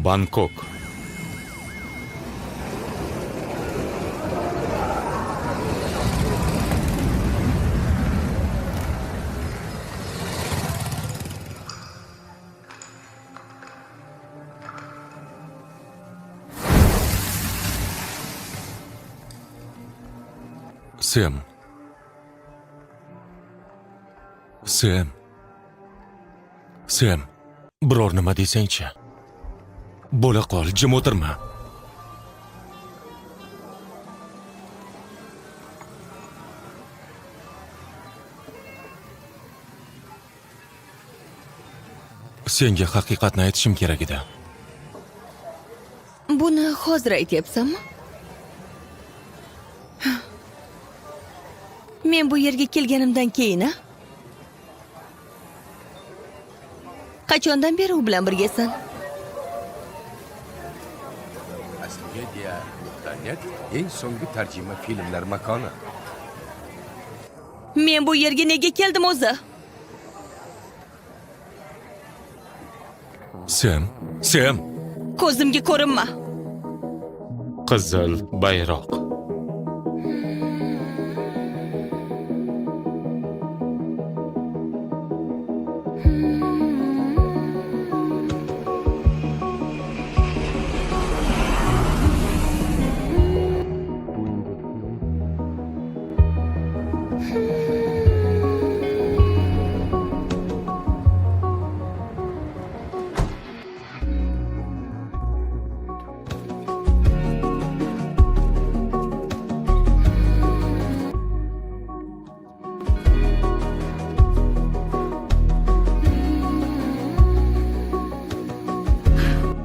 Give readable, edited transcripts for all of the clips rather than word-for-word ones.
Bangkok. Sam, biror nima desangchi. Bo'la qol, jim o'tirma. Senga haqiqatni aytishim kerak edi. Buni hozir aytyapsanmi? Men bu yerga kelganimdan keyin, qachondan beri u bilan birgasan? Media internet eng so'nggi tarjima filmlar makoni. Men bu yerga nega keldim o'zi? Sam, Ko'zimga ko'rinma. qizil bayroq.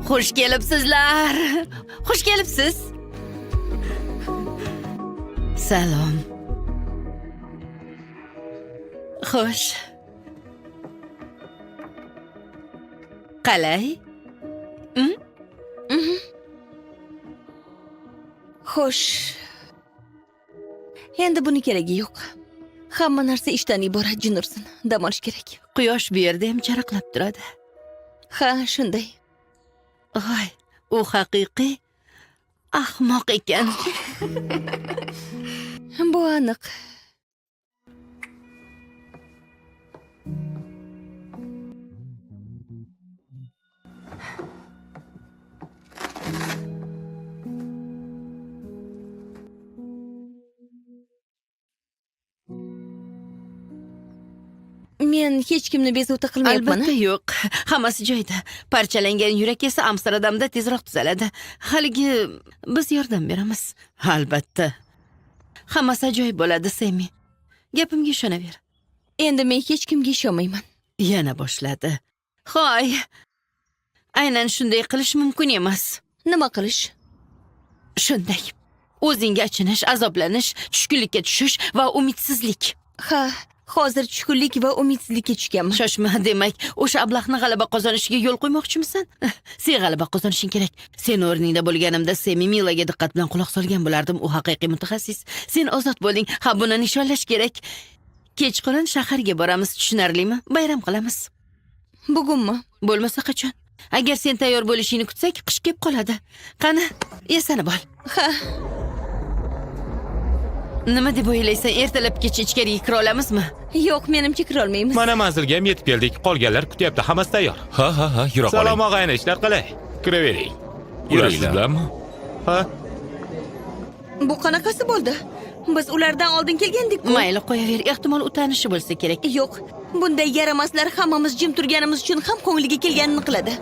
Xush kelibsizlar. Xush kelibsiz. Salom. Xo'sh. Qalay? Xo'sh. Endi buni keragi yo'q. Hamma narsa ishdan iborat, jin ursin. Dam olish kerak. Quyosh bu yerda ham charaqlab turadi. Ha, shunday. Voy, u haqiqiy ahmoq ekan. Bu aniq. Men hech kimni bezovta qilmayapman. Albatta yo'q. Hammasi joyida. Parchalangan yurak esa Amsterdamda tezroq tuzaladi. Haligi biz yordam beramiz. Albatta. Hammasi ajoyib bo'ladi, Semi. Gapimga ishonaver. Endi men hech kimga ishonmayman. Yana boshladi. Hoy. Aynan shunday qilish mumkin emas. Nima qilish? Shunday. O'zingga achinish, azoblanish, tushkunlikka tushish va umidsizlik. Ha, hozir tushkunlik va umidsizlikka tushganman. Shoshma, demak, o'sha ablahni g'alaba qozonishiga yo'l qo'ymoqchimisan? Sen g'alaba qozonishing kerak. Sen o'rningda bo'lganimda Semi Milaga diqqat bilan quloq solgan bo'lardim. U haqiqiy mutaxassis. Sen ozod bo'lding. Ha, buni nishonlash kerak. Kechqurun shaharga boramiz, tushunarlimi? Bayram qilamiz. Bugunmi? Bo'lmasa qachon? Agar sen tayyor bo'lishingni kutsak, qish kelib qoladi. Qani, esanib ol. Ha, Nima deb o'ylaysan? Ertalabgacha ichkariga kira olamizmi? yo'q, menimcha kira olmaymiz. Mana manzilga ham yetib keldik. Qolganlar kutyapti. Hammasi tayyor. Ha, yura qoling. Salom og'ayni, ishlar qalay? Kiravering. Yurasizlar. Yurasizlarmi? Ha? Bu qanaqasi bo'ldi? Biz ulardan oldin kelgandik-ku. Mayli, qo'yaver. Ehtimol u tanishi bo'lsa kerak. Yo'q, bunday yaramaslar hammamiz jim turganimiz uchun ham ko'ngliga kelganini qiladi.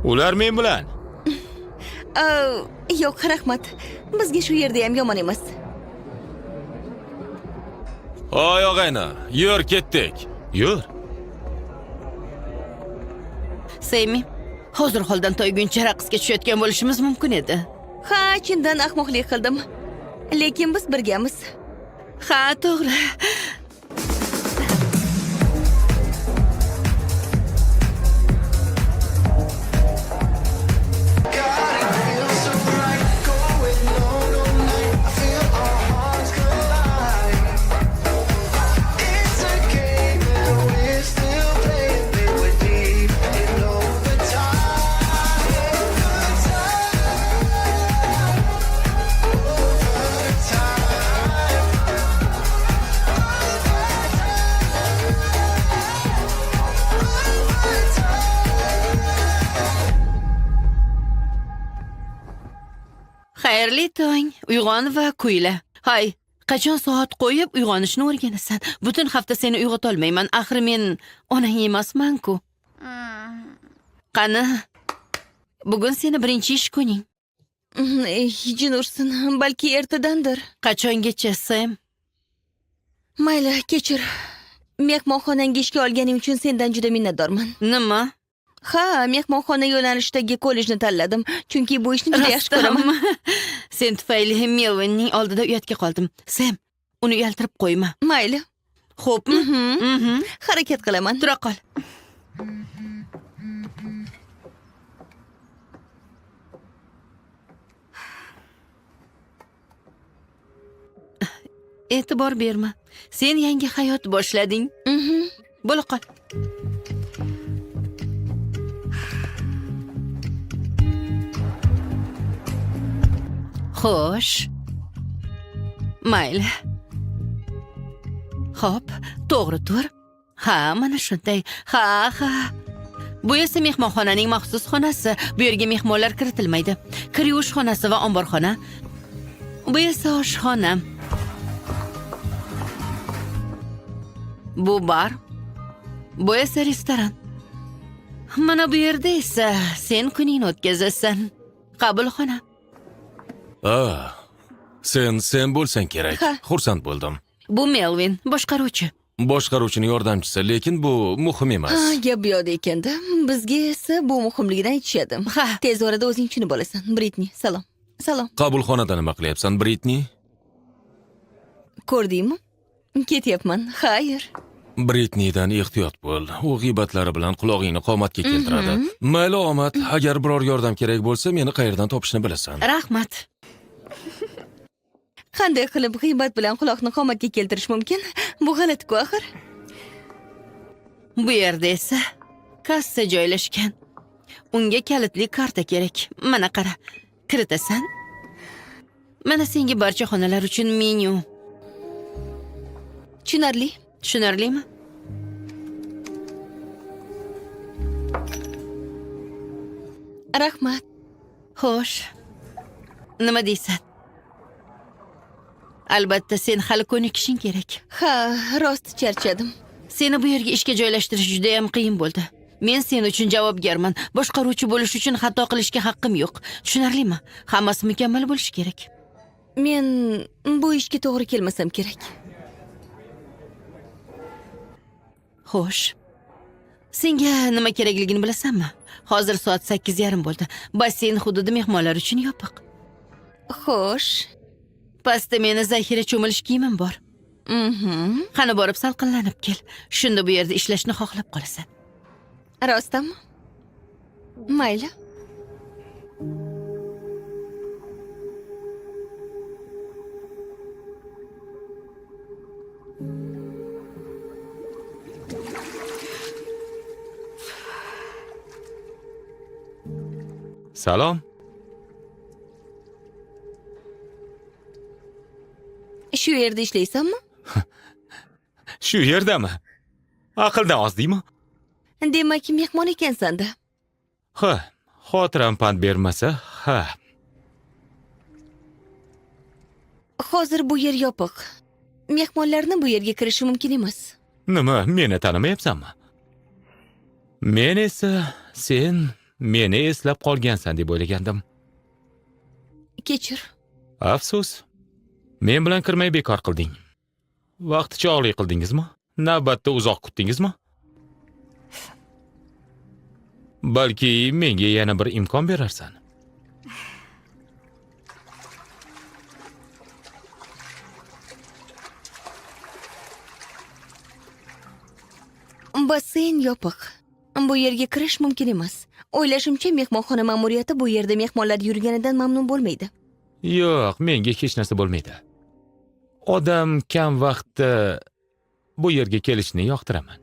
Ular men bilan. Yo'q, rahmat. Bizga shu yerda ham yomon emas. Hoy og'ayni, yur ketdik. Yur. Semi, hozir holdan toyguncha raqsga tushayotgan bo'lishimiz mumkin edi. Ha, chindan ahmoqlik qildim. Lekin biz birgamiz. Ha, to'g'ri. Xayrli tong, uyg'on va kuyla. Hay, qachon soat qo'yib uyg'onishni o'rganasan? Butun hafta seni uyg'otolmayman. Axir men onang emasman-ku. Qani, bugun seni birinchi ish kuning. Jin ursin, balki ertadandir. Qachongacha, Sam? Mayli, kechir. Mehmonxonangga ishga olganing uchun sendan juda minnatdorman. Nima? Ha, mehmonxona yo'nalishidagi kollejni tanladim, chunki bu ishni juda yaxshi ko'raman. Rostmi? Sen tufayli Melvinning oldida uyatga qoldim. Sam, uni uyaltirib qo'yma. Mayli. Xo'pmi? Harakat qilaman. Tura qol. E'tibor berma. Sen yangi hayot boshlading. Bo'la qol. Xo'sh. Mayli. Xo'p, to'g'ri tur. Ha, mana shunday. Ha. Bu esa mehmonxonaning maxsus xonasi. Bu yerga mehmonlar kiritilmaydi. Kir yuvish xonasi va omborxona. Bu esa oshxona. Bu bar. Bu esa restoran. Mana bu yerda esa sen kuningni o'tkazasan. Qabulxona. Sen bo'lsang kerak. Ha. Xursand bo'ldim. Bu Melvin, boshqaruvchi. Boshqaruvchining yordamchisi, lekin bu muhim emas. Gap bu yoqda ekanda. Bizga esa bu muhimligidan aytishadi. Ha. Tez orada o'zing tushunib olasan. Britni, salom. Salom. Qabulxonada nima qilyapsan, Britni? Ko'rdingmi? Ketyapman. Xayr. Britnidan ehtiyot bo'l. U g'iybatlari bilan qulog'ingni qomatga keltiradi. Mayli omad, agar biror yordam kerak bo'lsa, meni qayerdan topishni bilasan. Rahmat. Qanday qilib g'iybat bilan quloqni qomatga keltirish mumkin? Bu g'alati-ku axir. Bu yerda esa kassa joylashgan. Unga kalitli karta kerak. Mana qara. Kiritasan. Mana senga barcha xonalar uchun menyu. Tushunarli. Tushunarlimi? Rahmat. Xo'sh. Nima deysan? Albatta sen hali ko'nikishing kerak. Ha, rost charchadim. Seni bu yerga ishga joylashtirish juda ham qiyin bo'ldi. Men sen uchun javobgarman. Boshqaruvchi bo'lish uchun xato qilishga haqqim yo'q. Tushunarlimi? Hammasi mukammal bo'lishi kerak. Men bu ishga to'g'ri kelmasam kerak. Xo'sh. Senga nima kerakligini bilasanmi? Hozir soat 8:30 bo'ldi. Basseyn hududi mehmonlar uchun yopiq. Xo'sh. Pastda meni zaxira cho'milish kiyimim bor. Qani borib salqinlanib kel. Shunda bu yerda ishlashni xohlab qolasan. Rostmi? Mayli. Salom. Shu yerda ishlaysanmi? Shu yerdami? Aqldan ozdingmi? Demak, mehmon ekansan-da. Ha, xotiram pand bermasa, ha. Hozir bu yer yopiq. Mehmonlarni bu yerga kirishi mumkin emas. Nima, meni tanimayapsanmi? Men esa sen meni eslab qolgansan deb o'ylagandim. Kechir. Afsus. Men bilan kirmay bekor qilding. Vaqticha oliy qildingizmi? Navbatda uzoq kutdingizmi? Balki menga yana bir imkon berarsan. Basseyn yopiq. Bu yerga kirish mumkin emas. O'ylashimcha, mehmonxona ma'muriyati bu yerda mehmonlar yurganidan mamnun bo'lmaydi. Yo'q, menga hech narsa bo'lmaydi. Odam kam vaqtda bu yerga kelishni yoqtiraman.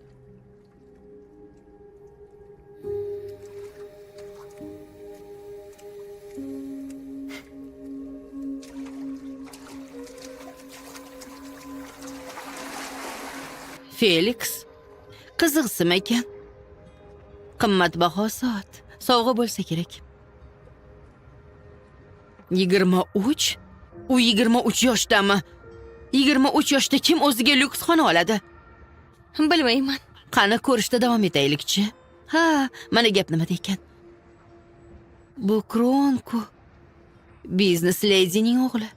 Felix, qiziqsim ekan. Qimmatbaho soat, sovg'a bo'lsa kerak. 23? U 23 yoshdami? 23 yoshda kim o'ziga lyuks xona oladi? Bilmayman. Qani ko'rishda davom etaylikchi. Ha, mana gap nimada ekan. Bu Kronku. Biznes ledining o'g'li.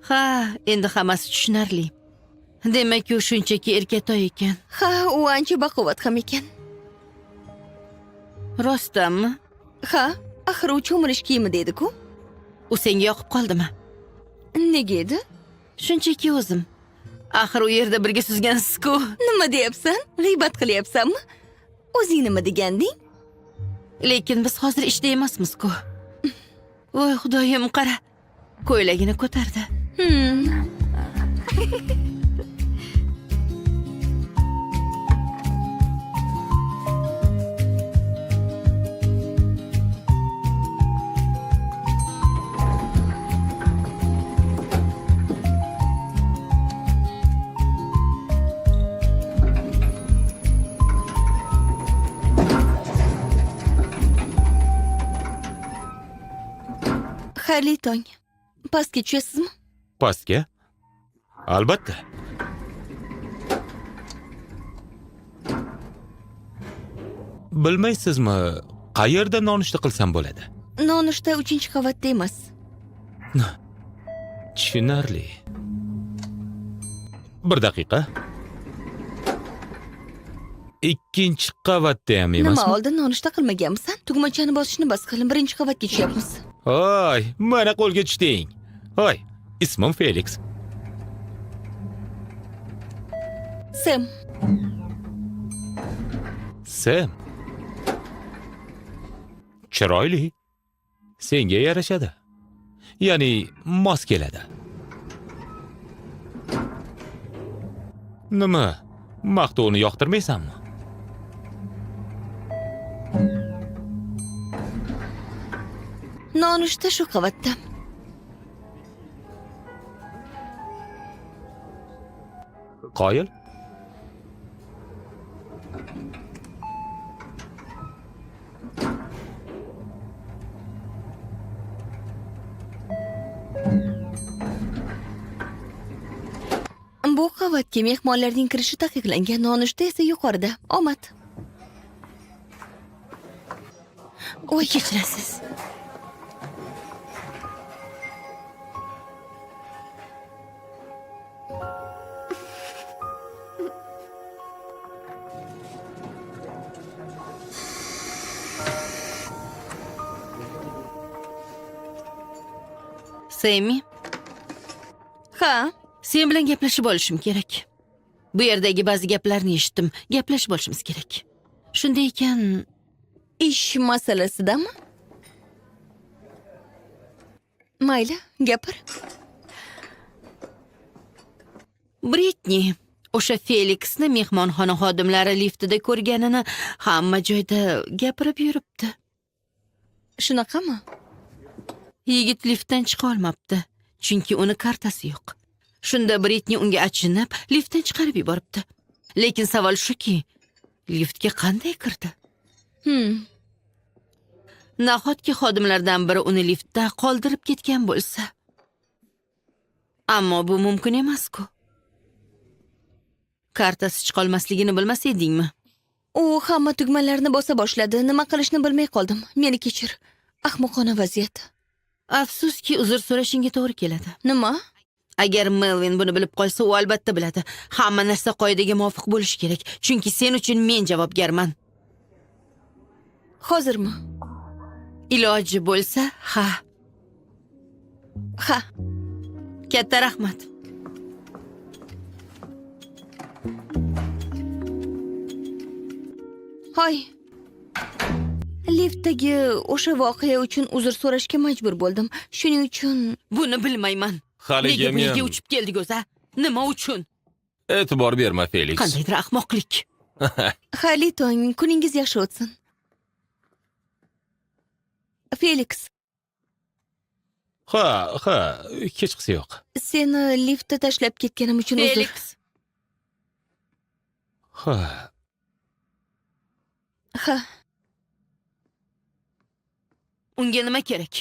Ha, endi hammasi tushunarli. Demak, u shunchaki erkatoy ekan. Ha, u ancha baquvvat ham ekan. Rostdanmi? Ha, axir u cho'milish kiyimi dedi-ku. U senga yoqib qoldimi? Nega edi? Shunchaki o'zim. Axir u yerda birga suzgansiz-ku. Nima deyapsan? G'iybat qilyapsanmi? O'zing nima deganding? Lekin biz hozir ishda emasmiz-ku. Voy xudoyim, qara. Ko'ylagini ko'tardi. Xayrli tong. Pastga tushasizmi? Pastga? Albatta. Bilmaysizmi, qayerda nonushta qilsam bo'ladi? Nonushta 3-qavatda emas. Tushunarli. Bir daqiqa. 2-qavatda ham Nima emasmi? oldin nonushta qilmaganmisan? Tugmachani bosishni bas qilin, 1-qavatga tushyapmiz. Hoy, mana qo'lga tushding. Hoy, ismim Felix. Sam, Sam. Chiroyli. Senga yarashadi. Ya'ni mos keladi. Nima? Maqtovni yoqtirmaysanmi? nonushta shu qavatda. Qoyil. Bu qavatga mehmonlarning kirishi taqiqlangan, nonushta esa yuqorida. Omad. Voy, kechirasiz. Semi, Ha, sen bilan gaplashib olishim kerak. Bu yerdagi ba'zi gaplarni eshitdim. Gaplashib olishimiz kerak. Shunday ekan, ish masalasidami? Mayli, gapir. Britni o'sha Felixni mehmonxona xodimlari liftida ko'rganini hamma joyda gapirib yuribdi. Shunaqami? Yigit liftdan chiqa olmabdi, chunki uni kartasi yo'q. Shunda Britni unga achinib, liftdan chiqarib yuboribdi. Lekin savol shuki, liftga qanday kirdi? Nahotki xodimlardan biri uni liftda qoldirib ketgan bo'lsa? Ammo bu mumkin emas-ku. Kartasi chiqolmasligini bilmas edingmi? U hamma tugmalarni bosa boshladi. Nima qilishni bilmay qoldim. Meni kechir. Ahmoqona vaziyat. Afsuski, uzr so'rashingga to'g'ri keladi. Nima? Agar Melvin buni bilib qolsa, u albatta biladi. Hamma narsa qoidaga muvofiq bo'lishi kerak, chunki sen uchun men javobgarman. Hozirmi? Iloji bo'lsa, ha. Ha. Katta rahmat. Hoy. Liftdagi o'sha voqea uchun uzr so'rashga majbur bo'ldim. Shuning uchun Buni bilmayman. Haliga Nega men uchib keldik o'za? Nima uchun? e'tibor berma, Felix. Qandaydir ahmoqlik. xayrli tong, kuningiz yaxshi o'tsin. Felix, Ha, kechqisi yo'q. seni liftda tashlab ketganim uchun uzr. Felix, Ha, Ha, unga nima kerak?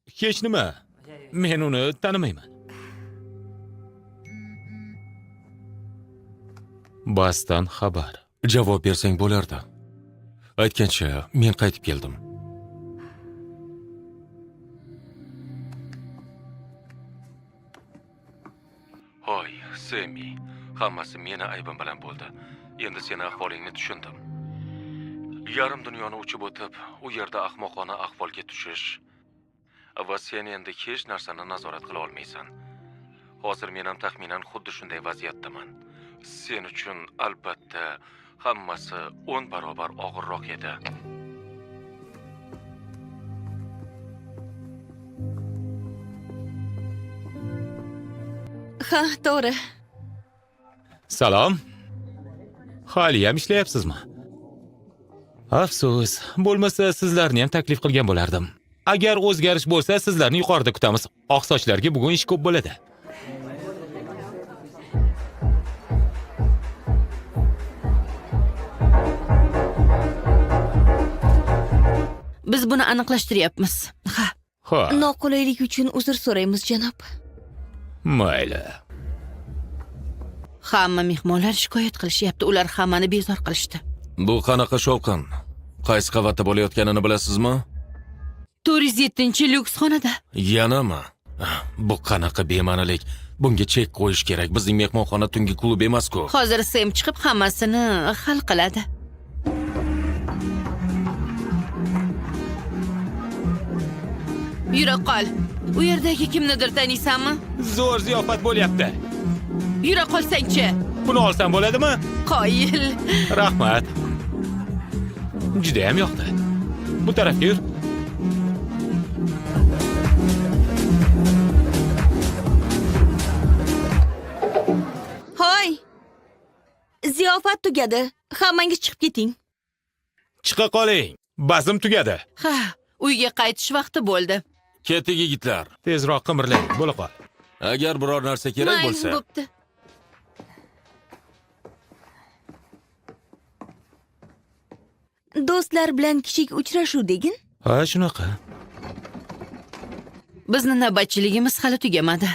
Hech nima. Men uni tanimayman. Basdan xabar. Javob bersang bo'lardi. Aytgancha, men qaytib keldim. Hoy, Semi. Hammasi meni aybim bilan bo'ldi. Endi seni ahvolingni tushundim. Yarim dunyoni uchib o'tib, u yerda ahmoqona ahvolga tushish va sen endi hech narsani nazorat qila olmaysan. Hozir men ham taxminan xuddi shunday vaziyatdaman. Sen uchun albatta hammasi 10 barobar og'irroq edi. Ha, to'g'ri. Salom. Haliyam ishlayapsizmi? Afsus, bo'lmasa sizlarni ham taklif qilgan bo'lardim. Agar o'zgarish bo'lsa, sizlarni yuqorida kutamiz. Oq sochlarga bugun ish ko'p bo'ladi. Biz buni aniqlashtiryapmiz. Ha. Ha, Noqulaylik uchun uzr so'raymiz, janob. mayli. Hamma mehmonlar shikoyat qilishyapti. Ular hammani bezor qilishdi. Bu qanaqa shovqin? Qaysi qavatda bo'layotganini bilasizmi? 407-lyuks xonada. Yanami? Bu qanaqa bema'nilik? Bunga chek qo'yish kerak. Bizning mehmonxona tungi klub emas-ku. Hozir Sem chiqib hammasini hal qiladi. Yura qol. U yerdagi kimnidir taniysanmi? Zo'r ziyofat bo'lyapti. Yura qolsang-chi. Buni olsam bo'ladimi? Qoyil. Rahmat. Juda ham yoqdi. Bu tarafga yur. Hoy! Ziyofat tugadi. Hammangiz chiqib keting. Chiqa qoling. Bazm tugadi. Ha, uyga qaytish vaqti bo'ldi. Keting yigitlar. Tezroq qimirlang, bo'la qol. Agar biror narsa kerak Mayli, bo'lsa, bo'pti. Do'stlar bilan kichik uchrashuv degin. Ha, shunaqa. Bizni navbatchiligimiz hali tugamadi.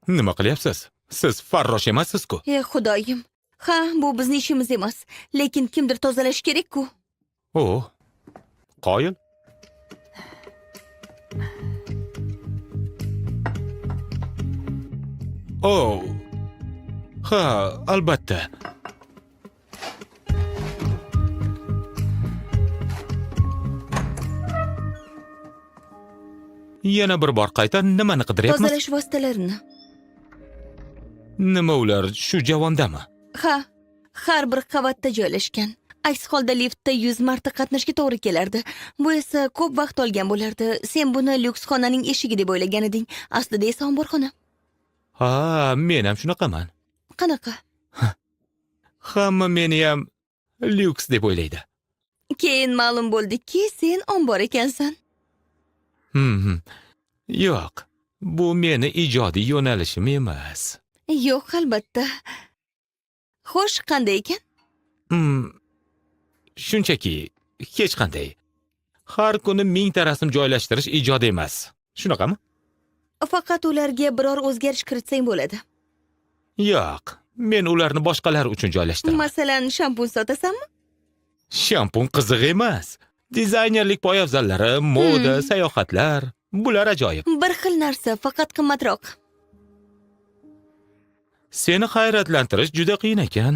Nima qilyapsiz? Siz farrosh emassiz-ku. Ey xudoyim. Ha, bu bizning ishimiz emas, lekin kimdir tozalash kerak-ku. O, qoyil. O, ha, albatta. Yana bir bor qayta nimani qidiryapmiz? Tozalash vositalarini. Nima ular shu javondami? Ha, har bir qavatda joylashgan. Aks holda liftda 100 marta qatnashga to'g'ri kelardi. Bu esa ko'p vaqt olgan bo'lardi. Sen buni lyuks xonaning eshigi deb o'ylagan eding. Aslida esa omborxona. Ha, men ham shunaqaman. Qanaqa? Hamma meni ham lyuks deb o'ylaydi. Keyin ma'lum bo'ldiki, sen ombor ekansan. Yo'q, bu meni ijodiy yo'nalishim emas. Yo'q, albatta. Xo'sh, qanday ekan? Shunchaki hech qanday. Har kuni 1000 ta rasm joylashtirish ijod emas. Shunaqami? Faqat ularga biror o'zgarish kiritsang bo'ladi. Yo'q, men ularni boshqalar uchun joylashtiraman. Masalan, shampun sotasanmi? Shampun qiziq emas. Dizaynerlik poyabzallari, moda, sayohatlar, bular ajoyib. Bir xil narsa, faqat qimmatroq. Seni hayratlantirish juda qiyin ekan.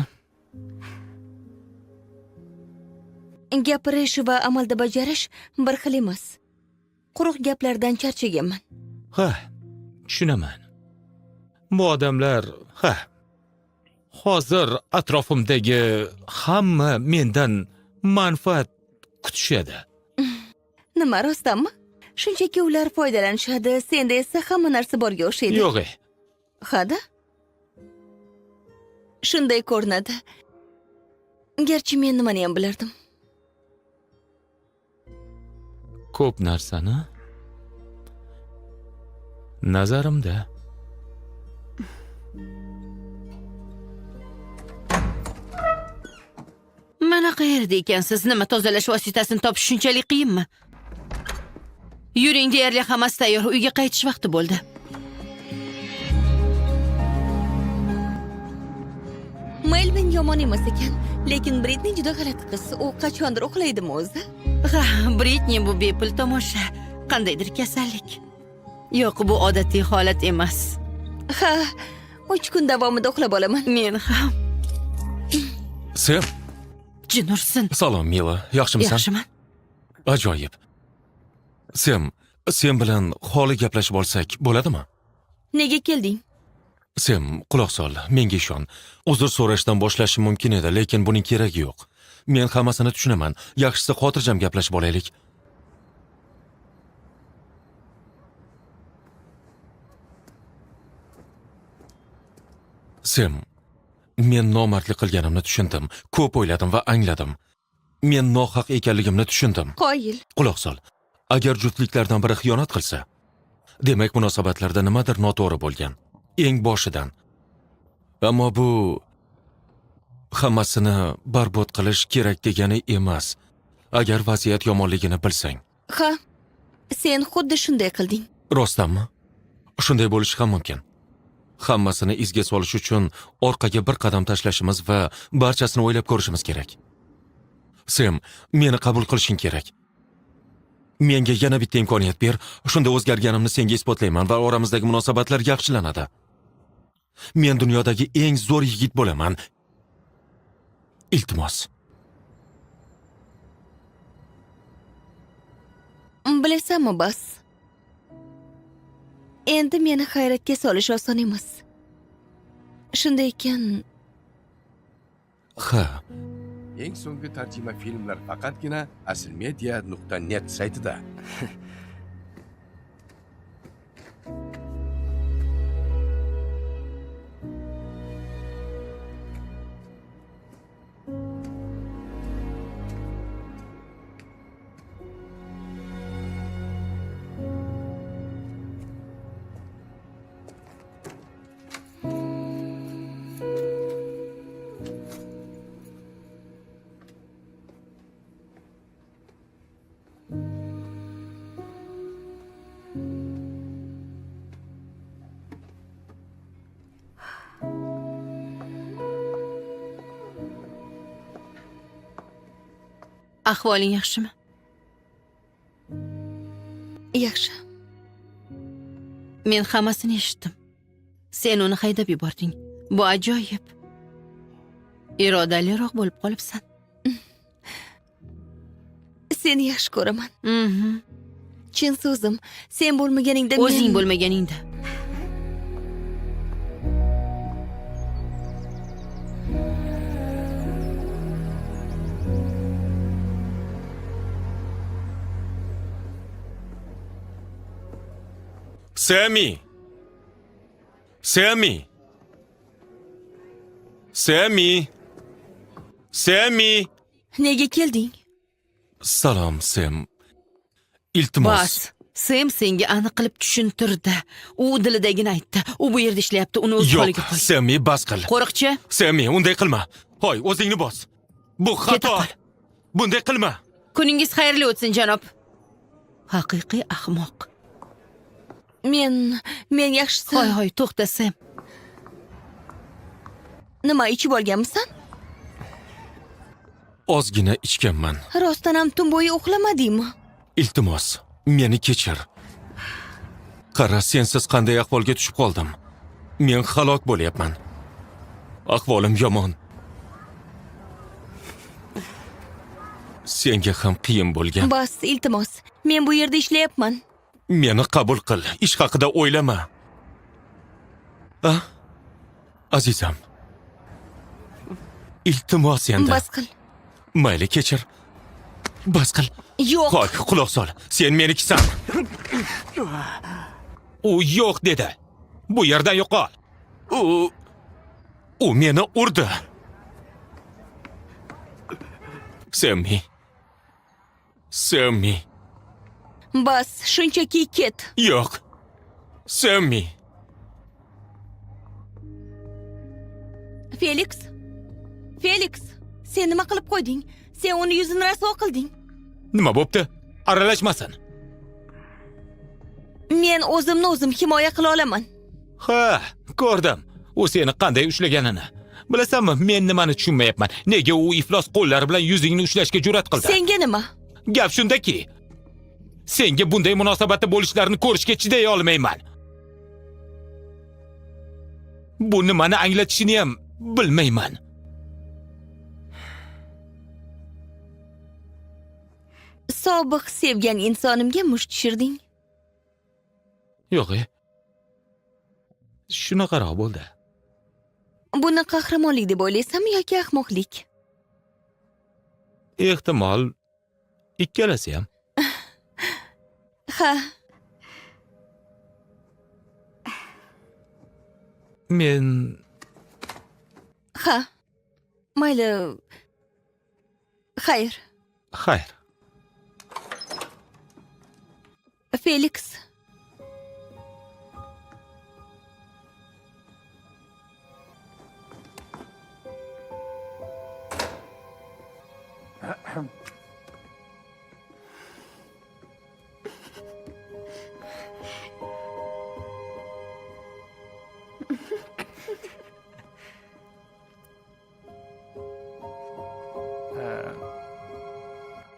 Gapirish va amalda bajarish bir xil emas. Quruq gaplardan charchaganman. Ha, tushunaman. Bu odamlar, hozir atrofimdagi hamma mendan manfaat kutishadi. Nima, rostdanmi? Shunchaki ular foydalanishadi, senda esa hamma narsa borga o'xshaydi. Yo'q. Hada? Shunday ko'rinadi. Garchi men nimani ham bilardim. Ko'p narsani nazarimda. Mana qayerda ekansiz? Nima tozalash vositasini topish shunchalik qiyinmi? Yuring, deyarli hammasi tayyor. Uyga qaytish vaqti bo'ldi. Melvin yomon emas ekan, lekin Britni juda g'alati qiz. U qachondir uxlaydimi o'zi? Ha, Britni bu bepul tomosha. Qandaydir kasallik. Yo'q, bu odatiy holat emas. Ha, 3 kun davomida uxlab olaman. Men ham Sem, jinursin. salom Mila, yaxshimisan? Yaxshiman. Ajoyib. Sen bilan xoli gaplashib olsak bo'ladimi? Nega kelding? Sem, quloq sol, menga ishon. Uzr so'rashdan boshlashim mumkin edi, lekin buning keragi yo'q. Men hammasini tushunaman. Yaxshisi xotirjam gaplashib olaylik. Sem, men nomardlik qilganimni tushundim. Ko'p o'yladim va angladim. Men nohaq ekanligimni tushundim. Qoyil. Quloq sol. Agar juftliklardan biri xiyonat qilsa, demak munosabatlarda nimadir noto'g'ri bo'lgan. Eng boshidan. Ammo bu hammasini barbod qilish kerak degani emas. Agar vaziyat yomonligini bilsang. Ha, sen xuddi shunday qilding. Rostdanmi? Shunday bo'lishi ham mumkin. Hammasini izga solish uchun orqaga bir qadam tashlashimiz va barchasini o'ylab ko'rishimiz kerak. Sem, meni qabul qilishing kerak. Menga yana bitta imkoniyat ber, shunda o'zgarganimni senga isbotlayman va oramizdagi munosabatlar yaxshilanadi. Men dunyodagi eng zo'r yigit bo'laman. Iltimos. Bilasanmi, bas? Endi meni hayratga solish oson emas. Shunday ekan, Ha, Eng so'nggi tarjima filmlar faqatgina aslmedia.net saytida. Ahvoling yaxshimi? yaxshi. Men hammasini eshitdim. Sen uni haydab yubording. Bu ajoyib. Irodaliroq bo'lib qolibsan. Seni yaxshi ko'raman. Mhm. Chin so'zim, sen bo'lmaganingda O'zing bo'lmaganingda. Sammy. Sammy. Sammy. Sammy. Nega kelding? Salom, Sam. Iltimos. Bas. Sem senga aniq qilib tushuntirdi. U dilidagini aytdi. U bu yerda ishlayapti. Uni o'z Yo'q, holiga qo'y. Sammy, bas qil. Qo'riqchi, Sammy, unday qilma. Hoy, o'zingni bos. Bu xato. qol. Bunday qilma. kuningiz xayrli o'tsin, janob. Haqiqiy ahmoq. Men yaxshisi. Hoy, to'xta, Sem. Nima ichib olganmisan? Ozgina ichganman. Rostdan ham tun bo'yi uxlamadingmi? Iltimos, meni kechir. Qara, sensiz qanday ahvolga tushib qoldim. Men halok bo'lyapman. Ahvolim yomon. Senga ham qiyin bo'lgan. Bas, iltimos. Men bu yerda ishlayapman. Meni qabul qil. Ish haqida o'ylama. Azizam. Iltimos endi. Bas qil. Mayli, kechir. Bas qil. Yo'q. Qo'y, quloq sol. Sen menikisan. U yo'q dedi. Bu yerdan yo'qol. U meni urdi. Sammy. Sammy. Bas, shunchaki ket. Yo'q. Sammy. Felix. Felix, sen nima qilib qo'yding? Sen uni yuzini rasvo qilding. Nima bo'pti? Aralashmasin. Men o'zimni o'zim himoya qila olaman. Ha, ko'rdim. U seni qanday ushlaganini. Bilasanmi, men nimani tushunmayapman. Nega u iflos qo'llari bilan yuzingni ushlashga jur'at qildi? Senga nima? Gap shundaki, senga bunday munosabatda bo'lishlarini ko'rishga chiday olmayman. Bu nimani anglatishini ham bilmayman. Sobiq sevgan insonimga musht tushirding. Yo'q. Shunaqaroq bo'ldi. Buni qahramonlik deb o'ylaysanmi yoki ahmoqlik? Ehtimol ikkalasi ham. Ha, Men ha. Mayli. Xayr. xayr. Felix.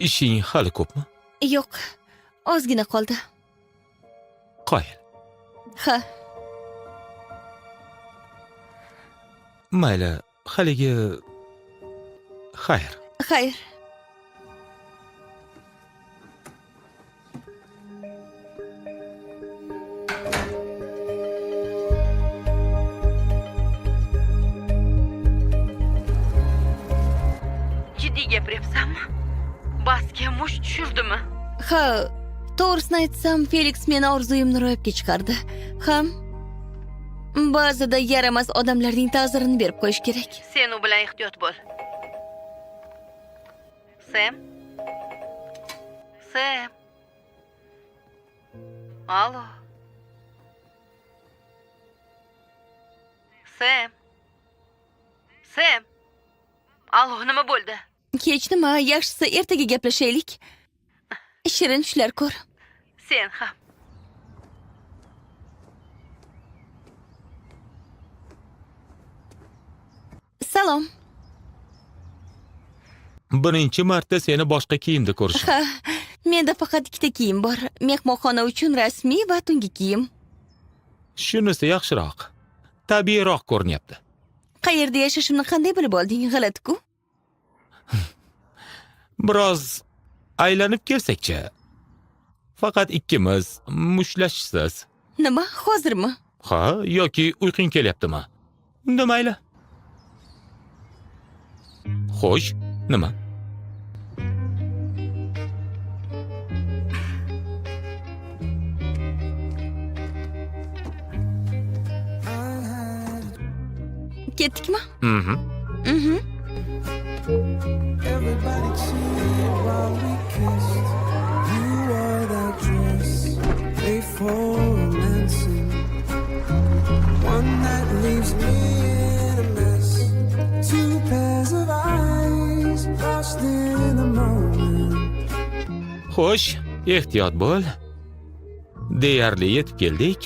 Ishing hali ko'pmi? Yo'q, ozgina qoldi. Qoyil. Ha, Mayli, haligi xayr. xayr. Jiddiy gapiryapsanmi? Basga musht tushirdimi? Ha, to'g'risini aytsam, Felix meni orzuyimni ro'yobga chiqardi. Ham ba'zida yaramas odamlarning ta'zirini berib qo'yish kerak. Sen u bilan ehtiyot bo'l. Sam? Sam? Alo? Sam? Sam? Alo, nima bo'ldi? Kech nima, yaxshisi ertaga gaplashaylik. Shirin tushlar ko'r. Sen ham. Salom. Birinchi marta seni boshqa kiyimda ko'rishim. Ha, menda faqat ikkita kiyim bor. Mehmonxona uchun rasmiy va tungi kiyim. Shunisi yaxshiroq. Tabiiyroq ko'rinyapti. Qayerda yashashimni qanday bilib olding? G'alati-ku. Biroz aylanib kelsak-chi. Faqat ikkimiz mushlashsiz. Nima, hozirmi? Ha, yoki uyqing kelyaptimi? Unda mayli. Xo'sh, nima? Ketdikmi? Mhm. Everybody cheered while we kissed. You wore that dress made for romancing, one that leaves me in a mess. Two pairs of eyes lost in a moment. Xo'sh, ehtiyot bo'l. Deyarli yetib keldik.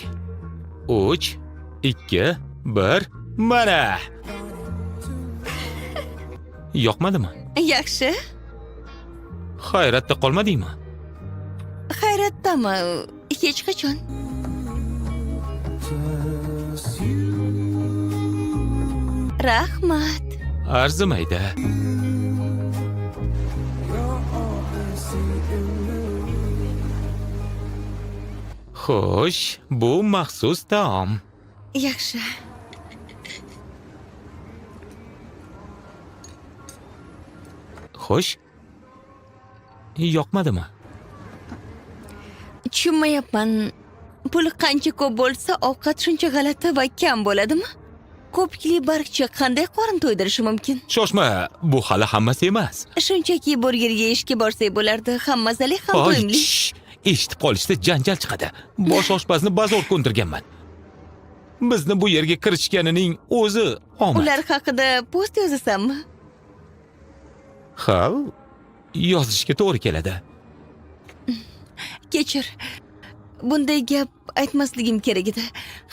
3, 2, 1, mana. Yoqmadimi? Yaxshi. Hayratda qolmadingmi? Hayratdami? Hech qachon. Just you. Rahmat. Arzimaydi. You're all I see in me. Xo'sh, bu maxsus taom. Yaxshi. Xo'sh. Yoqmadimi? Tushunmayapman. Pul qancha ko'p bo'lsa, ovqat shuncha g'alati va kam bo'ladimi? Ko'pikli bargchi qanday qorin to'ydirishi mumkin? Shoshma, bu hali hammasi emas. Shunchaki burger yeyishga borsak bo'lardi, ham mazali, ham to'yimli. Eshitib qolishda janjal chiqadi. Bosh oshpazni bazo'r ko'ndirganman. Bizni bu yerga kiritishganining o'zi omad. Ular haqida post yozasanmi? Ha, yozishga to'g'ri keladi. Kechir. bunday gap aytmasligim kerak edi.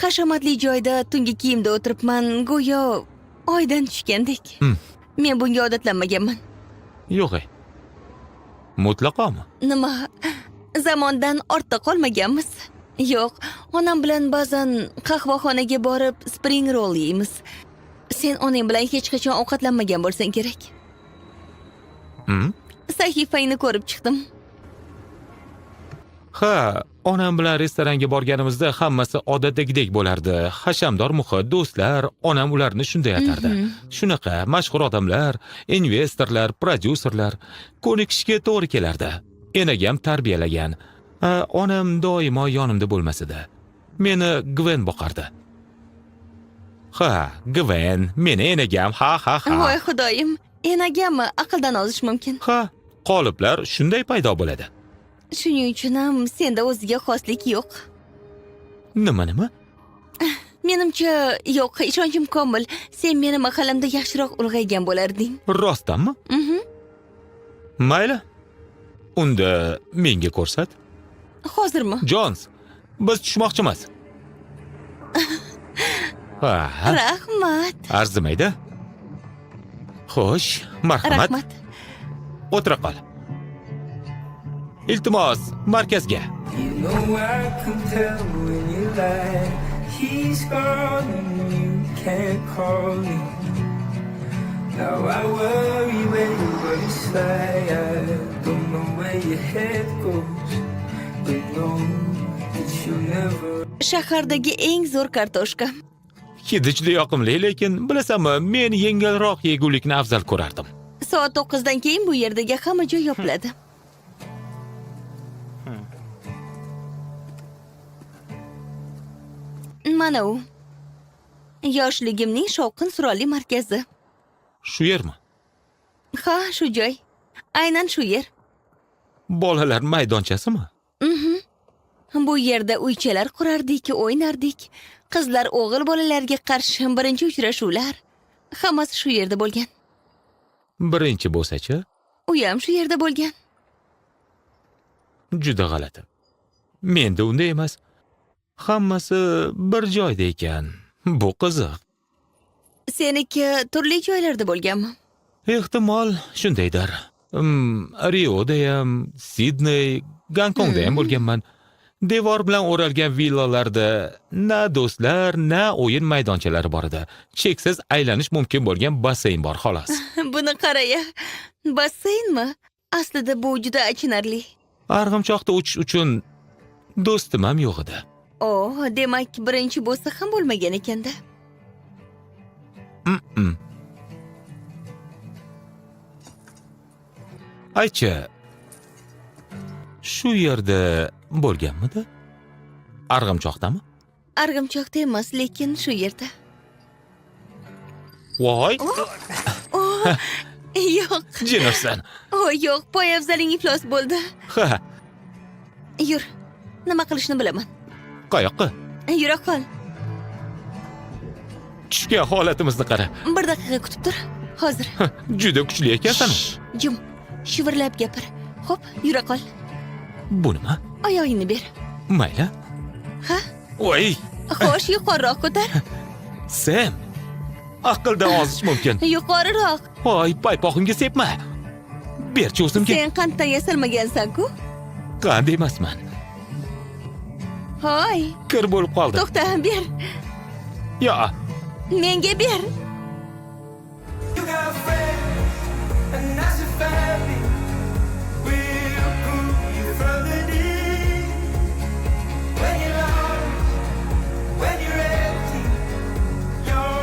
Hashamatli joyda tungi kiyimda o'tiribman, go'yo oydan tushgandek. Men bunga odatlanmaganman. Yo'q. Mutlaqomi? Nima? Zamondan ortda qolmaganmiz. Yo'q, onam bilan ba'zan qahvaxonaga borib spring roll yeymiz. Sen onang bilan hech qachon ovqatlanmagan bo'lsang kerak. Sahifangni ko'rib chiqdim. Ha, onam bilan restoranga borganimizda hammasi odatdagidek bo'lardi. Hashamdor muhit, do'stlar, onam ularni shunday atardi. Shunaqa mashhur odamlar, investorlar, prodyuserlar ko'nikishga to'g'ri kelardi. Enagam tarbiyalagan. Onam doimo yonimda bo'lmasdi. Meni Gven boqardi. Ha, Gven, meni enagam, ha. Voy xudoyim, enagami aqldan ozish mumkin. Ha, qoliplar shunday paydo bo'ladi. Shuning uchun ham senda o'ziga xoslik yo'q. Nima? Menimcha yo'q, ishonchim komil. Sen meni mahallamda yaxshiroq ulg'aygan bo'larding. Rostdanmi? Mayli. Unda menga ko'rsat. Hozirmi? Jons, biz tushmoqchimiz. Rahmat. Arzimaydi. Xo'sh, marhamat. Rahmat. O'tira qol. Iltimos, markazga. You know I can tell when you lie. He's gone and you can't call me. Now I worry when your words fly. I don't know where your head goes, but know that you never. Shahardagi eng zo'r kartoshka. Hidi juda yoqimli, lekin bilasanmi, men yengilroq yegulikni afzal ko'rardim. Soat 9dan keyin bu yerdagi hamma joy yopiladi. Mana u. Yoshligimning shovqin suroli markazi. Shu yermi? Ha, shu joy. Aynan shu yer. Bolalar maydonchasimi? Bu yerda uychalar qurardik, o'ynardik. Qizlar o'g'il bolalarga qarshi birinchi uchrashuvlar. Hammasi shu yerda bo'lgan. Birinchi bo'lsa-chi? U ham shu yerda bo'lgan. Juda g'alati. Menda unday emas. Hammasi bir joyda ekan. Bu qiziq. Seniki turli joylarda bo'lganmi? Ehtimol shundaydir. Rioda ham, Sidney, Gonkongda ham bo'lganman. Devor bilan o'ralgan villalarda na do'stlar, na o'yin maydonchalari bor edi. Cheksiz aylanish mumkin bo'lgan basseyn bor xolos. Buni qara-ya. Basseynmi? Aslida bu juda achinarli. Arg'imchoqda uchish uchun do'stim ham yo'q edi. Demak, birinchi bo'lsa ham bo'lmagan ekanda. Aychi, shu yerda bo'lganmidi? Arg'imchoqdami? Arg'imchoqda emas, lekin shu yerda. Voy, Yo'q. jinimsan. Yo'q, poyabzaling iflos bo'ldi. Ha, Yur. Nima qilishni bilaman. qayoqqa? Yura qol. Tushgan holatimizni qara. Bir daqiqa kutib tur. Hozir. Juda kuchli ekansan. Jim. Shivirlab gapir. Xo'p, yura qol. Bu nima? Oyog'ingni ber. Mayli. Ha? Voy, Xo'sh, yuqoriroq ko'tar. Sam. Aqldan ozish mumkin. Yuqoriroq. Voy, paypog'imga sepma. Berchi o'zimga. Sen qanddan yasalmagansan-ku? Qanday emasman. Hoy, Kir bo'lib qoldi. to'xta, ber. Yo, Menga ber. You got a friend, and that's your family. We'll pull you from the deep. When you're lost, when you're empty, your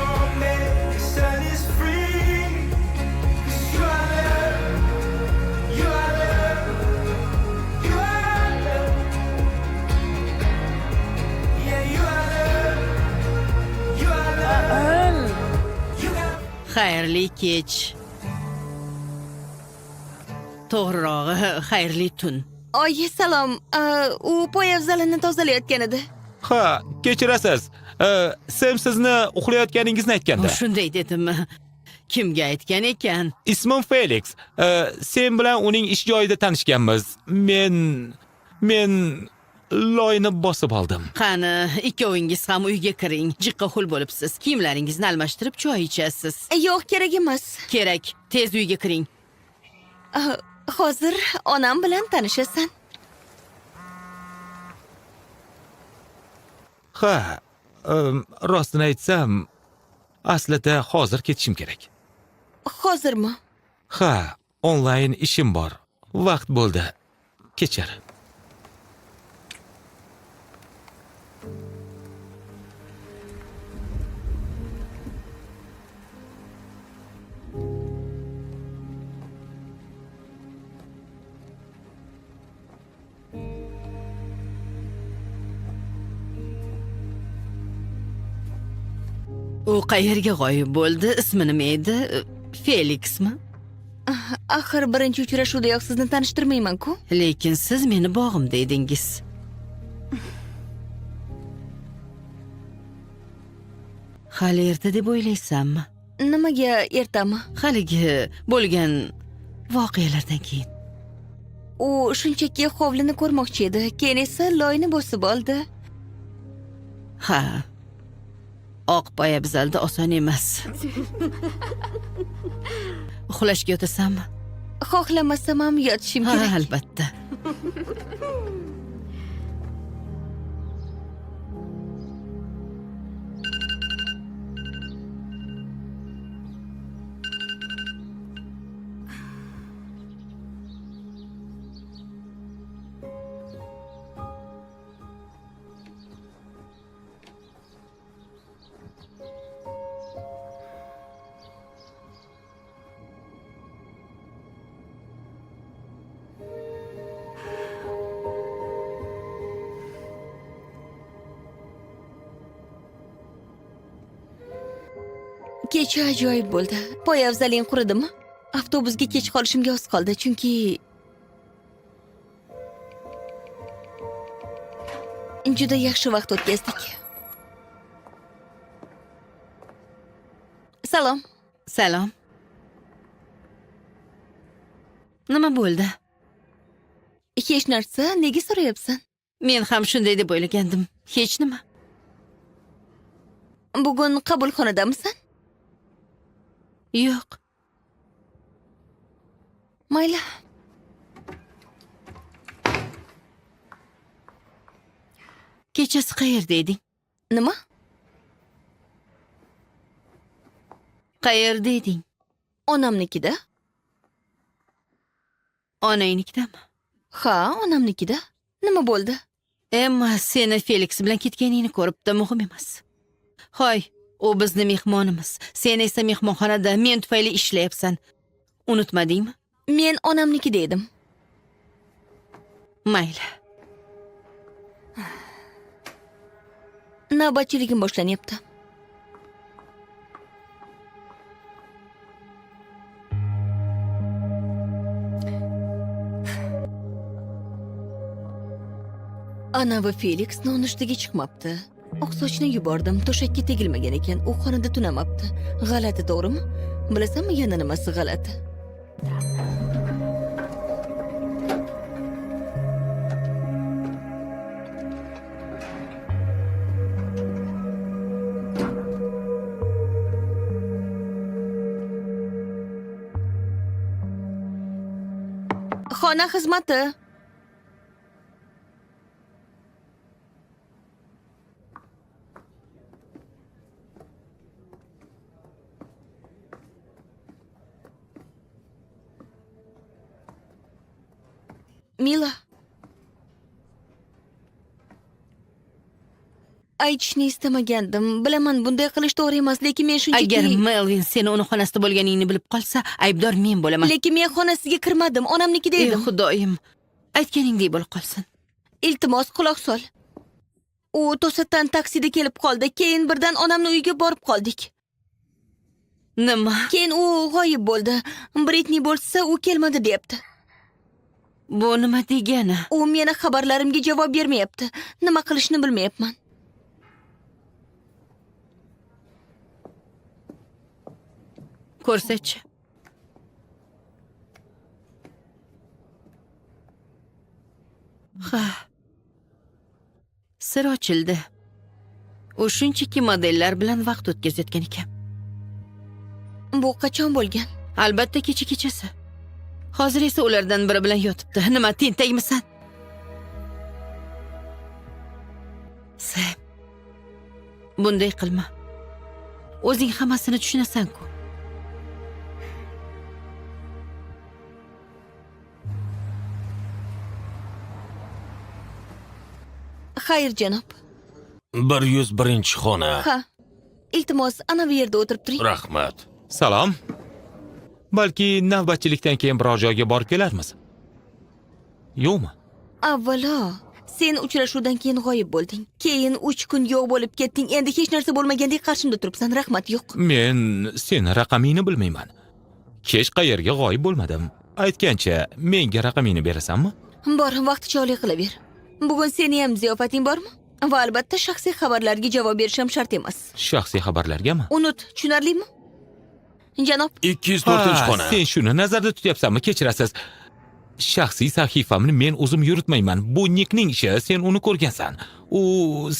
medicine is free. 'Cause you are love, you are love, you are love. Yeah, you are love, you are love. You got Xayrli kech. To'g'rirog'i, xayrli tun. Oyi, salom. U poyabzalini tozalayotgan edi. ha, kechirasiz. Sam sizni uxlayotganingizni aytganda. Shunday dedimmi? Kimga aytgan ekan? Ismim Felix. Sen bilan uning ish joyida tanishganmiz. Men loyni bosib oldim. Qani, ikkovingiz ham uyga kiring. Jiqqa xul bo'libsiz. Kiyimlaringizni almashtirib choy ichasiz. Yo'q, kerak emas. Kerak. Tez uyga kiring. Hozir onam bilan tanishasan. Ha, rostini aytsam, aslida hozir ketishim kerak. Hozirmi? Ha, onlayn ishim bor. Vaqt bo'ldi. Kechir. U qayerga g'oyib bo'ldi? Ismi nima edi? Felixmi? Axir birinchi uchrashuvdayoq sizni tanishtirmayman-ku. Lekin siz meni bog'imda edingiz. Hali erta deb o'ylaysanmi? Nimaga ertami? Haligi bo'lgan voqealardan keyin. U shunchaki hovlini ko'rmoqchi edi, keyin esa loyni bosib oldi. Ha. Oq poyabzalda oson emas. Uxlashga yotasanmi? Xohlamasam ham yotishim Ha, kerak. albatta. Kecha ajoyib bo'ldi. Poyabzaling quridimi? Avtobusga kech qolishimga oz qoldi, chunki juda yaxshi vaqt o'tkazdik. Salom. Salom. Nima bo'ldi? Hech narsa, nega so'rayapsan? Men ham shunday deb o'ylagandim. Hech nima. Bugun qabulxonadamisan? Yo'q. Mayli. Kechasi qayerda eding? Nima? Qayerda eding? Onamnikida? Onangnikidami? Ha, onamnikida. Nima bo'ldi? Emma seni Felix bilan ketganingni ko'ribdi, muhim emas. Hoy, u bizni mehmonimiz. Sen esa mehmonxonada men tufayli ishlayapsan. Unutmadingmi? Men onamnikida edim. Mayli. Navbatchiligim boshlanyapti. Anavi Felix nonushtaga chiqmabdi. Oq sochni yubordim, to'shakka tegilmagan ekan. U xonada tunamabdi. G'alati, to'g'rimi? Bilasanmi yana nimasi g'alati? Xona xizmati. Mila. Aytishni istamagandim. Bilaman, bunday qilish to'g'ri emas, lekin men shunchaki... Agar Melvin seni uni xonasida bo'lganingni bilib qolsa, aybdor men bo'laman. Lekin men xonasiga kirmadim, onamnikida Ey edim. Xudoyim, aytganingdek bo'lib qolsin. Iltimos, quloq sol. U to'satdan taksida kelib qoldi. Keyin birdan onamni uyiga borib qoldik. Nima? Keyin u g'oyib bo'ldi. Britni bo'lsa, u kelmadi deyapti. Bu nima degani? U meni xabarlarimga javob bermayapti. Nima qilishni bilmayapman. Ko'rsatchi. Ha. sir ochildi. U shunchaki modellar bilan vaqt o'tkazayotgan ekan. Bu qachon bo'lgan? Albatta kechasi. Hozir esa ulardan biri bilan yotibdi. Nima, tentakmisan? Sam, bunday qilma. O'zing hammasini tushunasan-ku. Xayr, janob. 101-xona. Ha. Iltimos, ana bu yerda o'tirib turing. Rahmat. Salom. Balki navbatchilikdan keyin biror joyga borib kelarmiz. Yo'qmi? Avvalo, sen uchrashuvdan keyin g'oyib bo'lding. Keyin 3 kun yo'q bo'lib ketding. Endi hech narsa bo'lmagandek qarshimda turibsan. Rahmat, yo'q. Men seni raqamingni bilmayman. Kech qayerga g'oyib bo'lmadim. Aytgancha, menga raqamingni berasanmi? Bor, vaqtichog'lik qilaver. Bugun seni ham ziyofating bormi? Va albatta shaxsiy xabarlarga javob berishim shart emas. Shaxsiy xabarlargami? Unut, tushunarlimi? Janob, 204-xona. Sen shuni nazarda tutyapsanmi? Kechirasiz. Shaxsiy sahifamni men o'zim yuritmayman. Bu Nikning ishi, sen uni ko'rgansan. U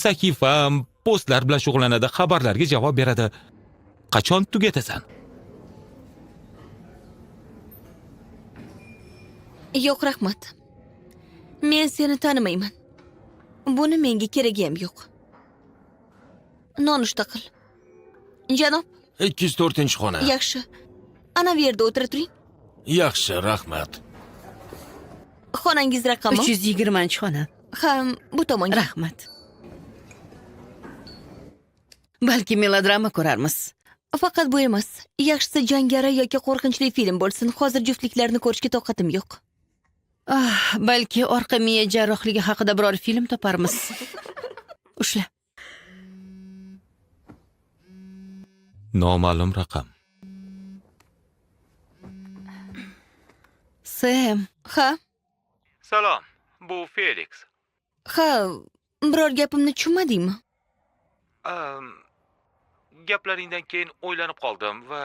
sahifam postlar bilan shug'ullanadi, xabarlarga javob beradi. Qachon tugatasan? yo'q, rahmat. Men seni tanimayman. Buni menga keragi ham yo'q. Nonushta qil. Janob, 204-xona. yaxshi. Ana bu yerda o'tira turing. Yaxshi, rahmat. Xonangiz raqami? 320-xona. Ha, bu tomonga. Rahmat. Balki melodrama ko'rarmiz. Faqat bu emas. Yaxshisi jangari yoki qo'rqinchli film bo'lsin. Hozir juftliklarni ko'rishga toqatim yo'q. Balki orqa miya jarrohligi haqida biror film toparmiz. Ushla. Noma'lum raqam. Sam, Ha? Salom, bu Felix. Ha, biror gapimni tushunmadingmi? Gaplaringdan keyin o'ylanib qoldim va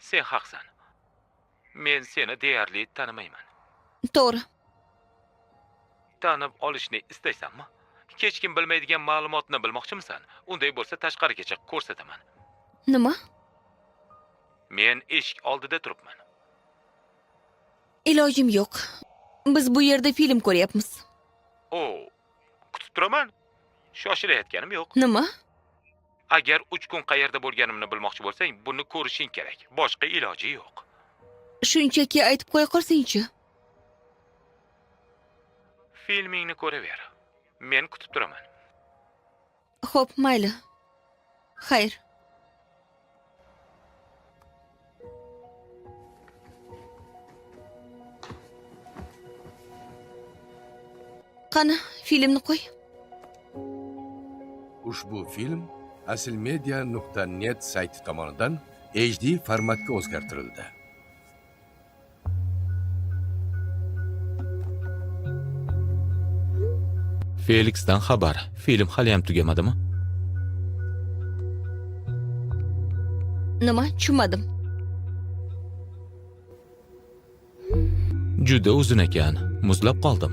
sen haqsan. Men seni deyarli tanimayman. To'g'ri. Tanib olishni istaysanmi? Hech kim bilmaydigan ma'lumotni bilmoqchimisan? Unday bo'lsa tashqarigacha ko'rsataman. Nima? Men eshik oldida turibman. Ilojim yo'q. Biz bu yerda film ko'ryapmiz. Kutib turaman. Shoshilayotganim yo'q. Nima? Agar 3 kun qayerda bo'lganimni bilmoqchi bo'lsang, buni ko'rishing kerak. Boshqa iloji yo'q. Shunchaki aytib qo'ya qolsang-chi. Filmingni ko'raver. Men kutib turaman. Xo'p, mayli. Xayr. Qani, filmni qo'y. Ushbu film aslmedia.net sayti tomonidan HD formatga o'zgartirildi. Felixdan xabar. Film hali ham tugamadimi? Nima? Tushunmadim. Juda uzun ekan. Muzlab qoldim.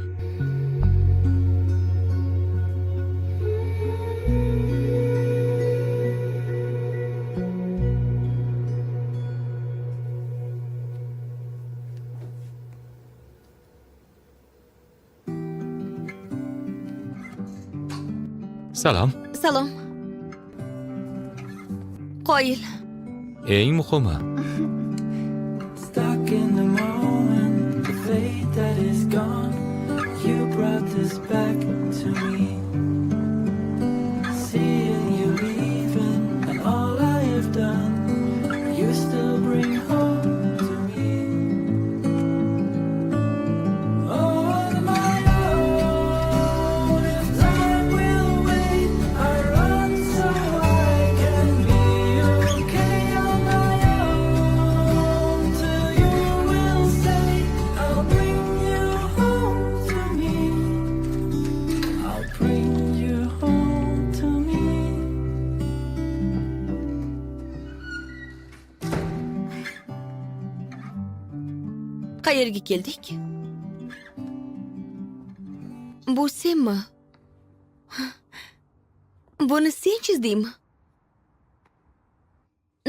Salom. Salom. Qoyil. Eng muhimi, Stuck in the moment, the fate that is gone. You brought this back to me. Seeing you leaving, and all I have done, you still bring home to me. Oh, on my own, if time will wait, I run so I can be okay on my own. Till you will say, I'll bring you home to me. I'll bring you home to me. Qayerga keldik? Bu senmi? Buni sen chizdingmi?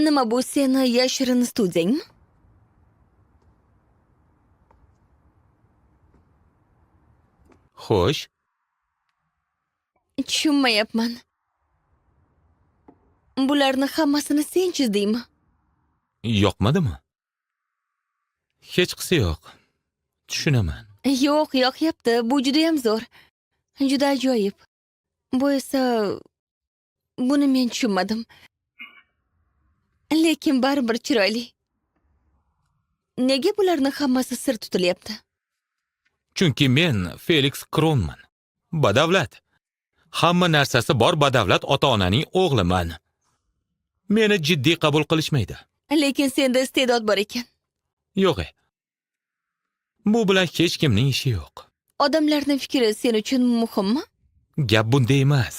Nima bu seni yashirin studiyangmi? Xo'sh, Tushunmayapman. Bularni hammasini sen chizdingmi? yoqmadimi? Hech qisi yo'q. Tushunaman. Yo'q, yoqyapti. Bu juda ham zo'r. Juda ajoyib. Bu esa buni men tushunmadim. Lekin baribir chiroyli. Nega bularni hammasi sir tutilyapti? Chunki men Felix Kronman. Badavlat. Hamma narsasi bor badavlat ota-onaning o'g'liman. Meni jiddiy qabul qilishmaydi. Lekin senda iste'dod bor ekan. Yo'q. Bu bilan hech kimning ishi yo'q. Odamlarning fikri sen uchun muhimmi? Gap bunda emas.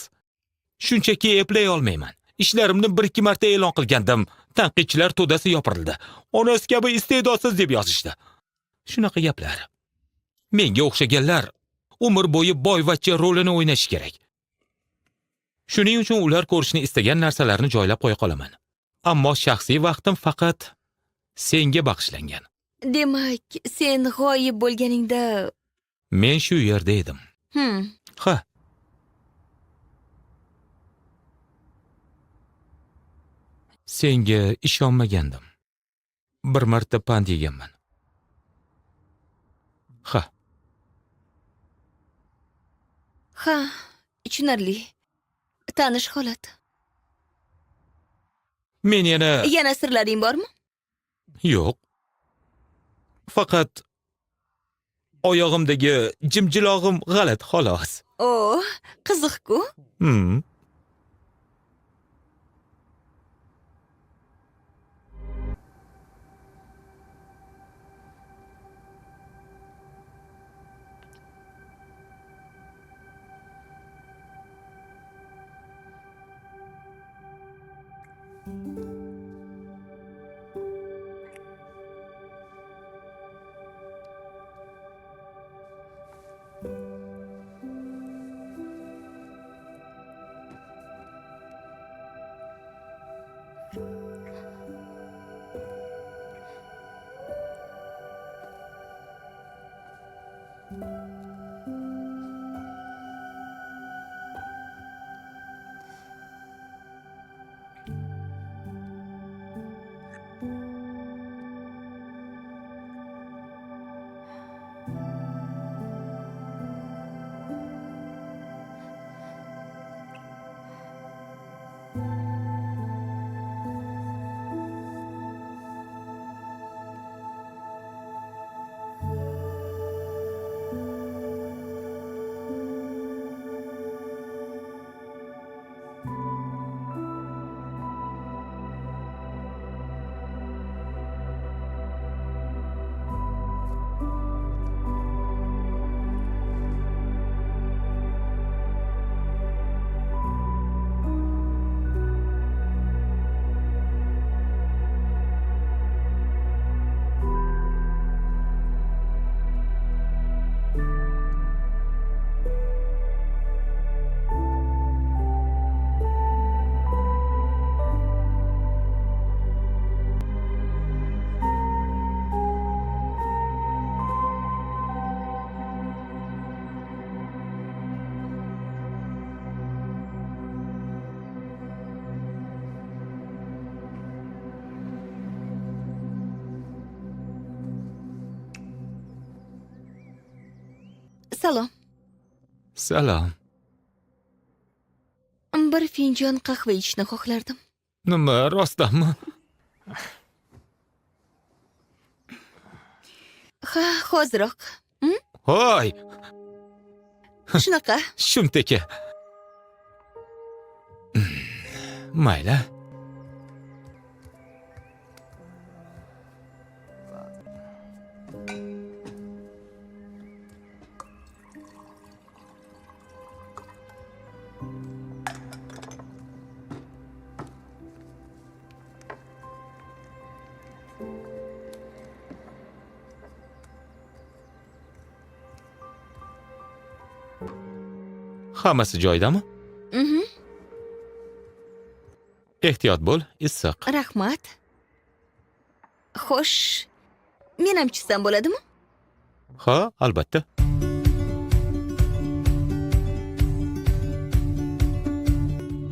Shunchaki eplay olmayman. Ishlarimni 1-2 marta e'lon qilgandim. Tanqidchilar to'dasi yopirildi. Onasi kabi iste'dodsiz deb yozishdi. Shunaqa gaplar. Menga o'xshaganlar umr bo'yi boyvachcha rolini o'ynashi kerak. Shuning uchun ular ko'rishni istagan narsalarni joylab qo'ya qolaman. Ammo shaxsiy vaqtim faqat senga bag'ishlangan. Demak, sen g'oyib bo'lganingda... Men shu yerda edim. Ha. Senga ishonmagandim. Bir marta pand yeganman. Ha. Ha, tushunarli. Tanish holat. Men Yana sirlaring bormi? yo'q. Faqat oyog'imdagi jimjilog'im g'alat xolos. O, qiziq-ku. Salom. Salom. Bir finjon qahva ichishni xohlardim. Nima, rostdanmi? Ha, hoziroq. Hoy, Shunaqa. shumtaka. Mayli. Hammasi joyidami? Mhm. Ehtiyot bo'l, issiq. Rahmat. Xo'sh, men ham chizsam bo'ladimi? Ha, albatta.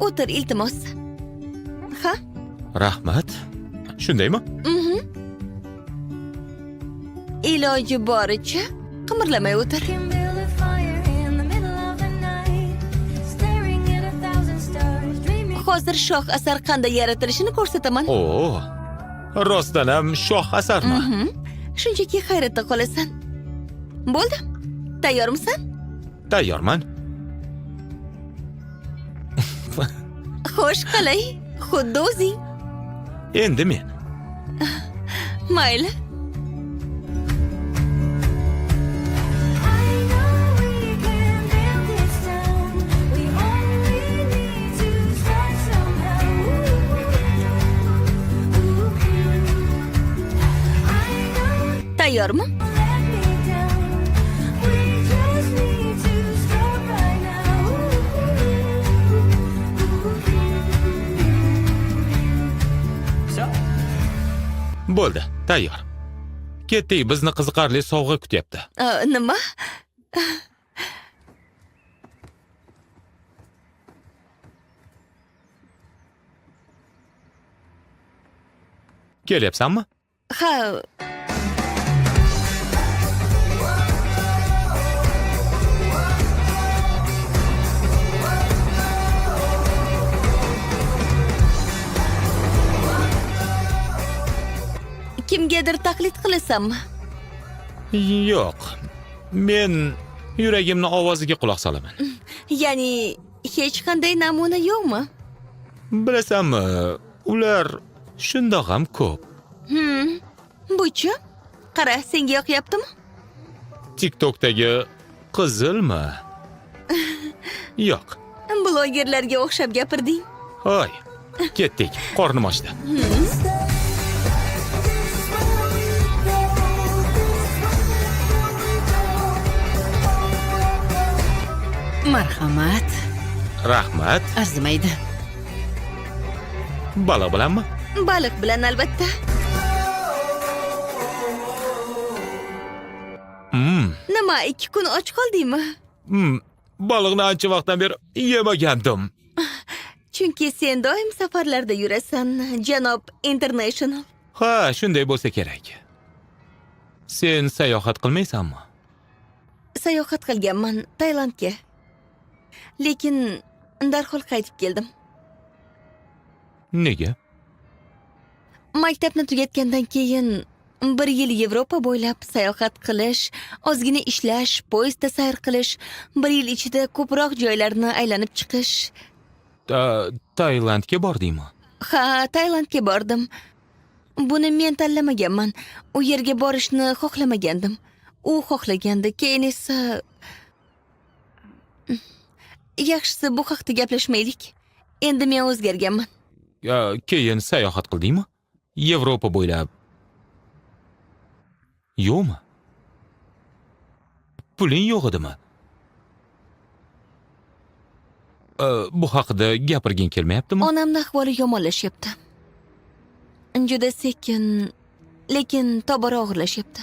O'tir, iltimos. Ha? Rahmat. Shundaymi? Mhm. Iloji boricha qimirlamay o'tir. Can build a fire in the middle of the night, staring at 1,000 stars, dreaming. Hozir shoh asar qanday yaratilishini ko'rsataman. Oo. Rostdan ham shoh asarmi? Mhm. Shunchaki hayratda qolasan. Bo'ldi. Tayyormisan? Tayyorman. Xo'sh, qalay? Xuddi o'zing. Endi men. Mayli. I know we can build this town. We only need to start somehow. I know Tayyormi? let me down. We just need to start right now. Bo'ldi, tayyor. Ketdik, bizni qiziqarli sovg'a kutyapti. Nima? Kelyapsanmi? Ha, kimgadir taqlid qilasanmi? Yo'q. Men yuragimni ovoziga quloq solaman. Ya'ni hech qanday namuna yo'qmi? Bilasanmi, ular shundoq ham ko'p. Buchi? Qara, senga yoqyaptimi? TikTokdagi qizilmi? Yo'q. Blogerlarga o'xshab gapirding. Hoy, ketdik. Qornim ochdi. Marhamat. Rahmat. Arzimaydi. Baliq bilanmi? Baliq bilan albatta. Nima, 2 kun och qoldingmi? Baliqni ancha vaqtdan beri yemagandim. Chunki sen doim safarlarda yurasan, janob International. Ha, shunday bo'lsa kerak. Sen sayohat qilmaysanmi? Sayohat qilganman Tailandga. Lekin darhol qaytib keldim. Nega? Maktabni tugatgandan keyin 1 yil Yevropa bo'ylab sayohat qilish, ozgina ishlash, poyezdda sayr qilish, 1 yil ichida ko'proq joylarni aylanib chiqish. Tailandga bordingmi? Ha, Tailandga bordim. Buni men tanlamaganman. U yerga borishni xohlamagandim. U xohlagandi, keyin esa yaxshisi bu haqda gaplashmaylik. Endi men o'zgarganman. Keyin sayohat qildingmi? Yevropa bo'ylab. Yo'qmi? Puling yo'q edimi? Bu haqida gapirging kelmayaptimi? Onamning ahvoli yomonlashyapti. Juda sekin, lekin tobora og'irlashyapti.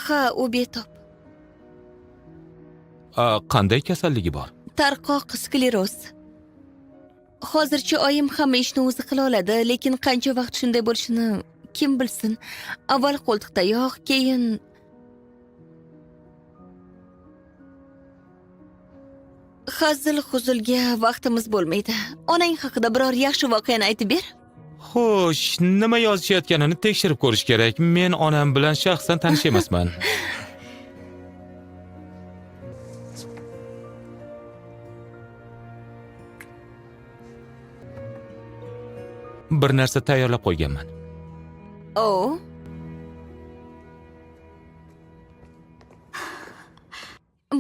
Ha, u betob. Qanday kasalligi bor? Tarqoq skleroz. Hozircha oyim hamma ishni o'zi qila oladi, lekin qancha vaqt shunday bo'lishini kim bilsin. Avval qo'ltiqtayoq, keyin hazil-huzulga vaqtimiz bo'lmaydi. Onang haqida biror yaxshi voqeani aytib ber. Xo'sh, nima yozishayotganini tekshirib ko'rish kerak. Men onam bilan shaxsan tanish emasman. Bir narsa tayyorlab qo'yganman. O.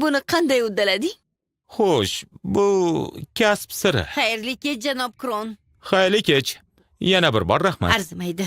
Buni qanday uddalading? Xo'sh, bu kasb siri. Xayrli kech, janob Kron. Xayrli kech. Yana bir bor rahmat. Arzimaydi.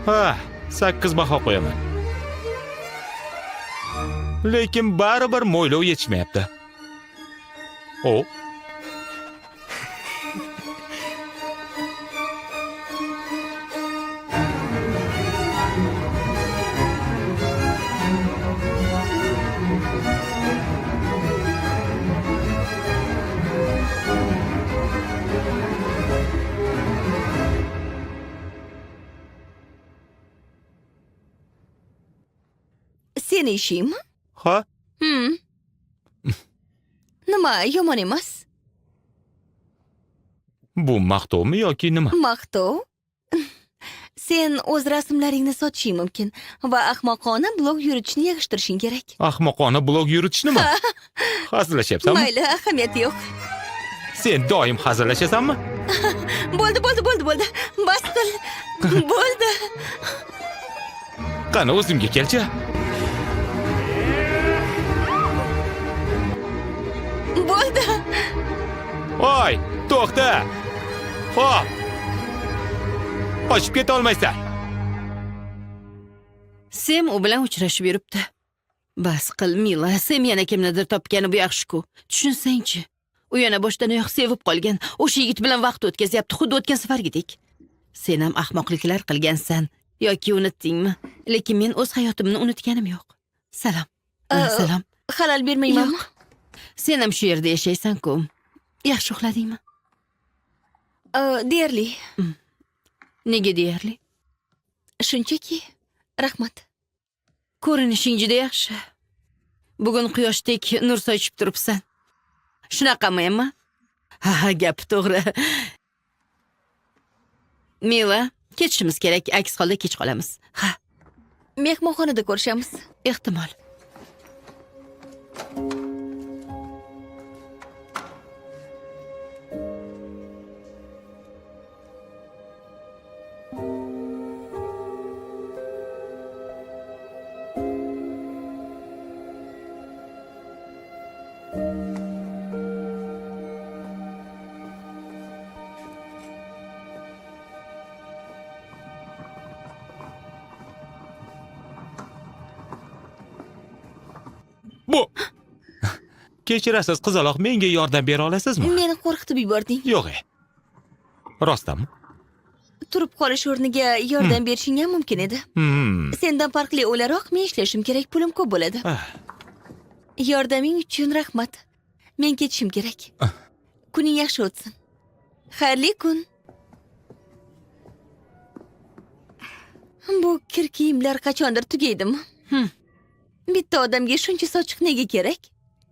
Ha, 8 baho qo'yaman. Lekin baribir mo'ylov yetishmayapti. O, Seni ishingmi? ha, Nima, yomon emas. bu maqtovmi yoki nima? Maqtov. Sen o'z rasmlaringni sotishing mumkin va ahmoqona blog yuritishni yig'ishtirishing kerak. Ahmoqona blog yuritishmi? Hazillashyapsanmi? Mayli, ahamiyati yo'q. Sen doim hazillashasanmi? Bo'ldi. Bas qil. Bo'ldi. Qani o'zimga kelchi. Bo'ldi. Voy, to'xta. Xo'p. Qochib keta olmaysan. Sem u bilan uchrashib yuribdi. Bas qil, Mila, Sem yana kimnidir topgani bu yaxshi-ku. Tushunsang-chi. U yana boshdanoyoq sevib qolgan. O'sha yigit bilan vaqt o'tkazyapti, xuddi o'tgan safargidek. Sen ham ahmoqliklar qilgansan yoki unutdingmi? Lekin men o'z hayotimni unutganim yo'q. Salom. Salom. Xalal bermaymanmi? Sen ham shu yerda yashaysan-ku. Yaxshi uxladingmi? Deyarli. Nega deyarli? Shunchaki. Rahmat. Ko'rinishing juda yaxshi. Bugun quyoshdek nur sochib turibsan. Shunaqami? Ha, gap to'g'ri. Mila, ketishimiz kerak, aks holda kech qolamiz. Ha, Mehmonxonada ko'rishamiz. ehtimol. Bu. Kechirasiz, qizaloq, menga yordam bera olasizmi? Meni qo'rqitib yubording. Yo'q. Rostdanmi? Turib qolish o'rniga yordam berishing ham mumkin edi. Sendan farqli o'laroq men ishlashim kerak, pulim ko'p bo'ladi. Yordaming uchun rahmat. Men ketishim kerak. Kuning yaxshi o'tsin. Xayrli kun. Bu kir kiyimlar qachondir tugaydimi? Bitta odamga shuncha sochiq nega kerak?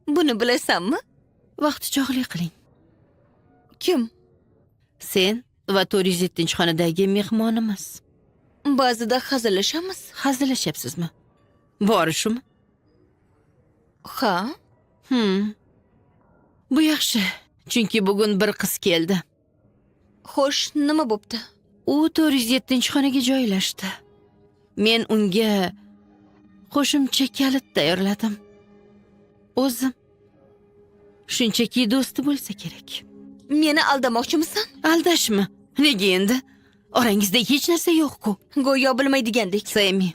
Buni bilasanmi? Vaqti chog'li qiling. Kim? Sen va 407-xonadagi mehmonimiz. Ba'zida hazillashamiz. Hazillashyapsizmi? Bori shumi? Ha? Bu yaxshi, chunki bugun bir qiz keldi. Xo'sh, nima bo'pti? U 407-xonaga joylashdi. Men unga qo'shimcha kalit tayyorladim. O'zim. Shunchaki do'sti bo'lsa kerak. Meni aldamoqchimisan? Aldashmi? Nega endi? Orangizda hech narsa yo'q-ku. Go'yo bilmaydigandek. Sami,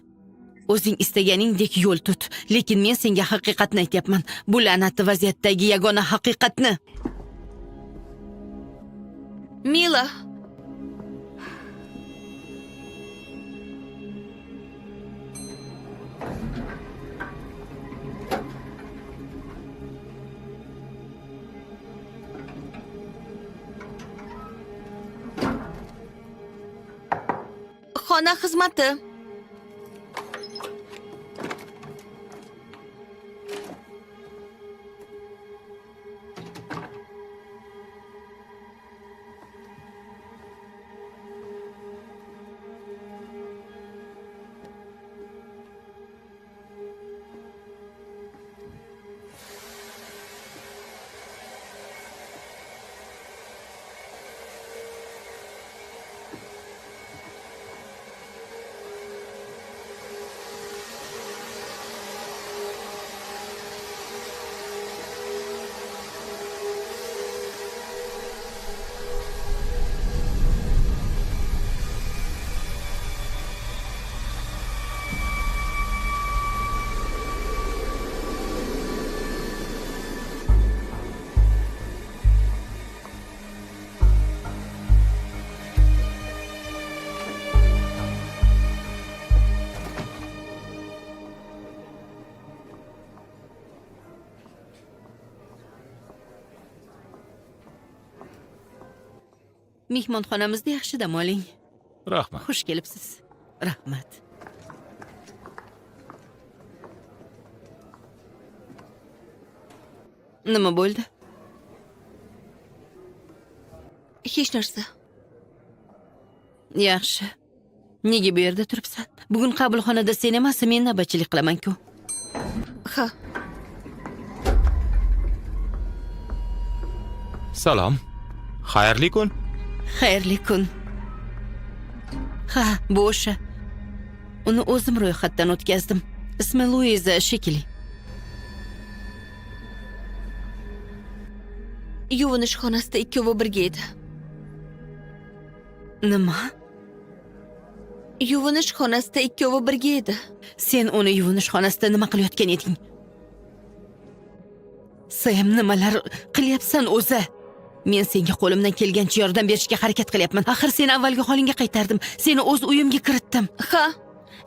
o'zing istaganingdek yo'l tut, lekin men senga haqiqatni aytyapman. Bu la'natli vaziyatdagi yagona haqiqatni. Mila. Xona xizmati. Mehmonxonamizda yaxshi dam oling. Rahmat. Xush kelibsiz. Rahmat. Nima bo'ldi? Hech narsa. Yaxshi. Nega bu yerda turibsan? Bugun qabulxonada sen emas, men navbatchilik qilaman-ku. Ha, Salom. Xayrli kun. Xayrli kun. Ha, bu o'sha. Uni o'zim ro'yxatdan o'tkazdim. Ismi Luiza shekilli. yuvinish xonasida ikkovi birga edi. Nima? Yuvinish xonasida ikkovi birga edi. Sen uni yuvinish xonasida nima qilayotgan eding? Sam, nimalar qilyapsan o'zi? Men senga qo'limdan kelgancha yordam berishga harakat qilyapman. Axir seni avvalgi holingga qaytardim. Seni o'z uyimga kiritdim. Ha,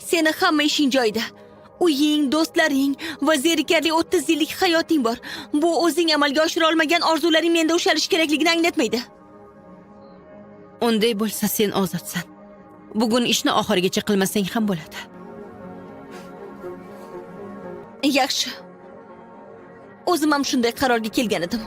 seni hamma ishing joyida. Uying, do'stlaring va zerikarli 30 yillik hayoting bor. Bu o'zing amalga oshira olmagan orzularing menda ushalish kerakligini anglatmaydi. Unday bo'lsa sen ozodsan. Bugun ishni oxirigacha qilmasang ham bo'ladi. Yaxshi. O'zim ham shunday qarorga kelgan edim.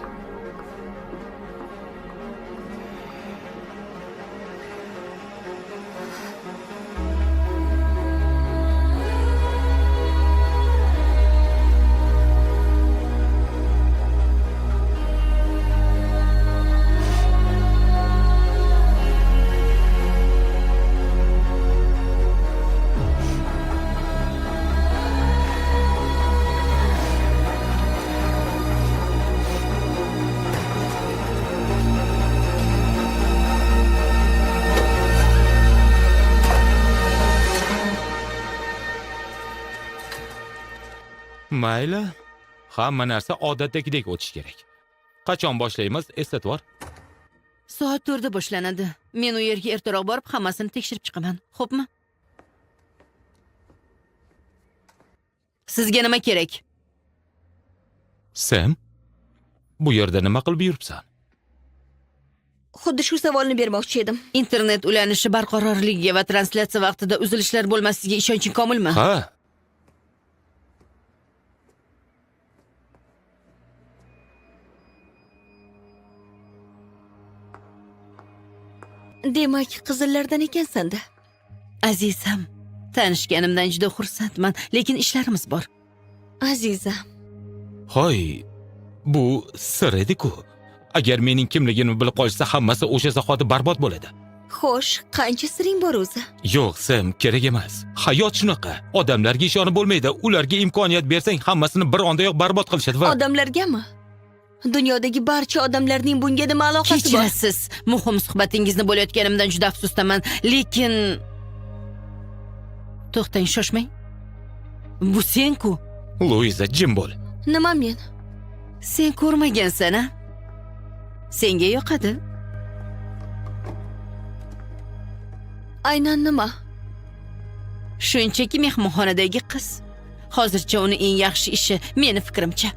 Mayli. Hamma narsa odatdagidek o'tish kerak. Qachon boshlaymiz? Eslatib bor. Soat 4 da boshlanadi. Men u yerga ertaroq borib hammasini tekshirib chiqaman. Xo'pmi? Sizga nima kerak? Sam, bu yerda nima qilib yuribsan? Xuddi shu savolni bermoqchi edim. Internet ulanishi barqarorligiga va translyatsiya vaqtida uzilishlar bo'lmasligiga ishonching komilmi? Ha, Demak, qizillardan ekansan-da. Azizam, tanishganimdan juda xursandman, lekin ishlarimiz bor. Azizam, hoy, bu sir edi-ku. Agar mening kimligimni bilib qolsa, hammasi o'sha zahoti barbod bo'ladi. xo'sh, qancha siring bor o'zi? Yo'q, Sam, kerak emas. Hayot shunaqa. Odamlarga ishonib bo'lmaydi. Ularga imkoniyat bersang, hammasini bir ondayoq barbod qilishadi va Odamlargami? Dunyodagi barcha odamlarning bunga nima aloqasi bor? Kechirasiz, muhim suhbatingizni bo'layotganimdan juda afsusdaman, lekin to'xtang, shoshmang. Bu sen-ku. Luiza, jim bo'l. Nima men? Sen ko'rmagansan-a? Senga yoqadi. Aynan nima? Shunchaki mehmonxonadagi qiz. Hozircha uni eng yaxshi ishi, meni fikrimcha.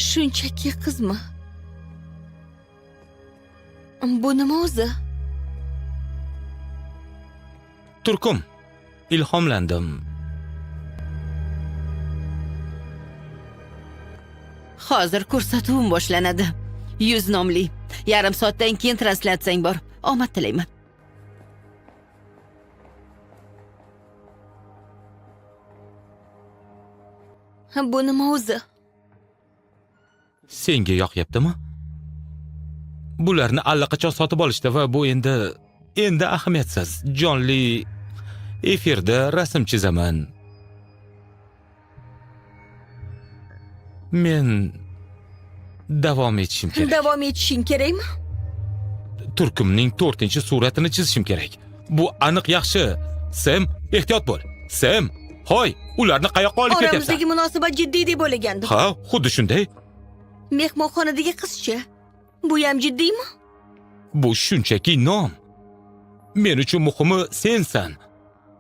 Shunchaki qizmi? Bu nima o'zi? Turkum, ilhomlandim. Hozir ko'rsatuvim boshlanadi. 100 nomli. Yarim soatdan keyin translyatsiyang bor. Omad tilayman. Bu nima o'zi? Senga yoqyaptimi? Bularni allaqachon sotib olishdi va bu endi ahamiyatsiz. Jonli efirda rasm chizaman. Men davom etishim kerak. Davom etishing kerakmi? Turkumning 4-suratini chizishim kerak. Bu aniq yaxshi. Sam, ehtiyot bo'l. Sam, hoy, ularni qayoqqa olib ketyapsan? Oramizdagi munosabat jiddiy deb o'ylagandim. Ha, xuddi shunday. Mehmonxonadagi qizcha. Bu ham jiddiymi? Bu shunchaki nom. Men uchun muhimi sensan.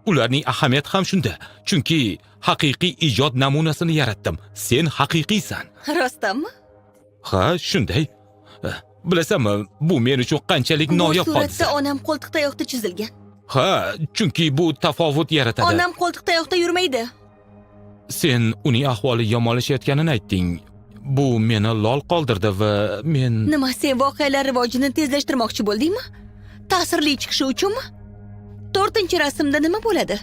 Ularning ahamiyati ham shunda. Chunki haqiqiy ijod namunasini yaratdim. Sen haqiqiysan. Rostdanmi? Ha, shunday. Bilasanmi, bu men uchun qanchalik Bu noyob suratda hodisa. onam qo'ltiqtayoqda chizilgan. Ha, chunki bu tafovut yaratadi. Onam qo'ltiqtayoqda yurmaydi. Sen uning ahvoli yomonlashayotganini aytding. Bu meni lol qoldirdi va men Nima, sen voqealar rivojini tezlashtirmoqchi bo'ldingmi? Ta'sirli chiqishi uchunmi? 4-rasmda nima bo'ladi?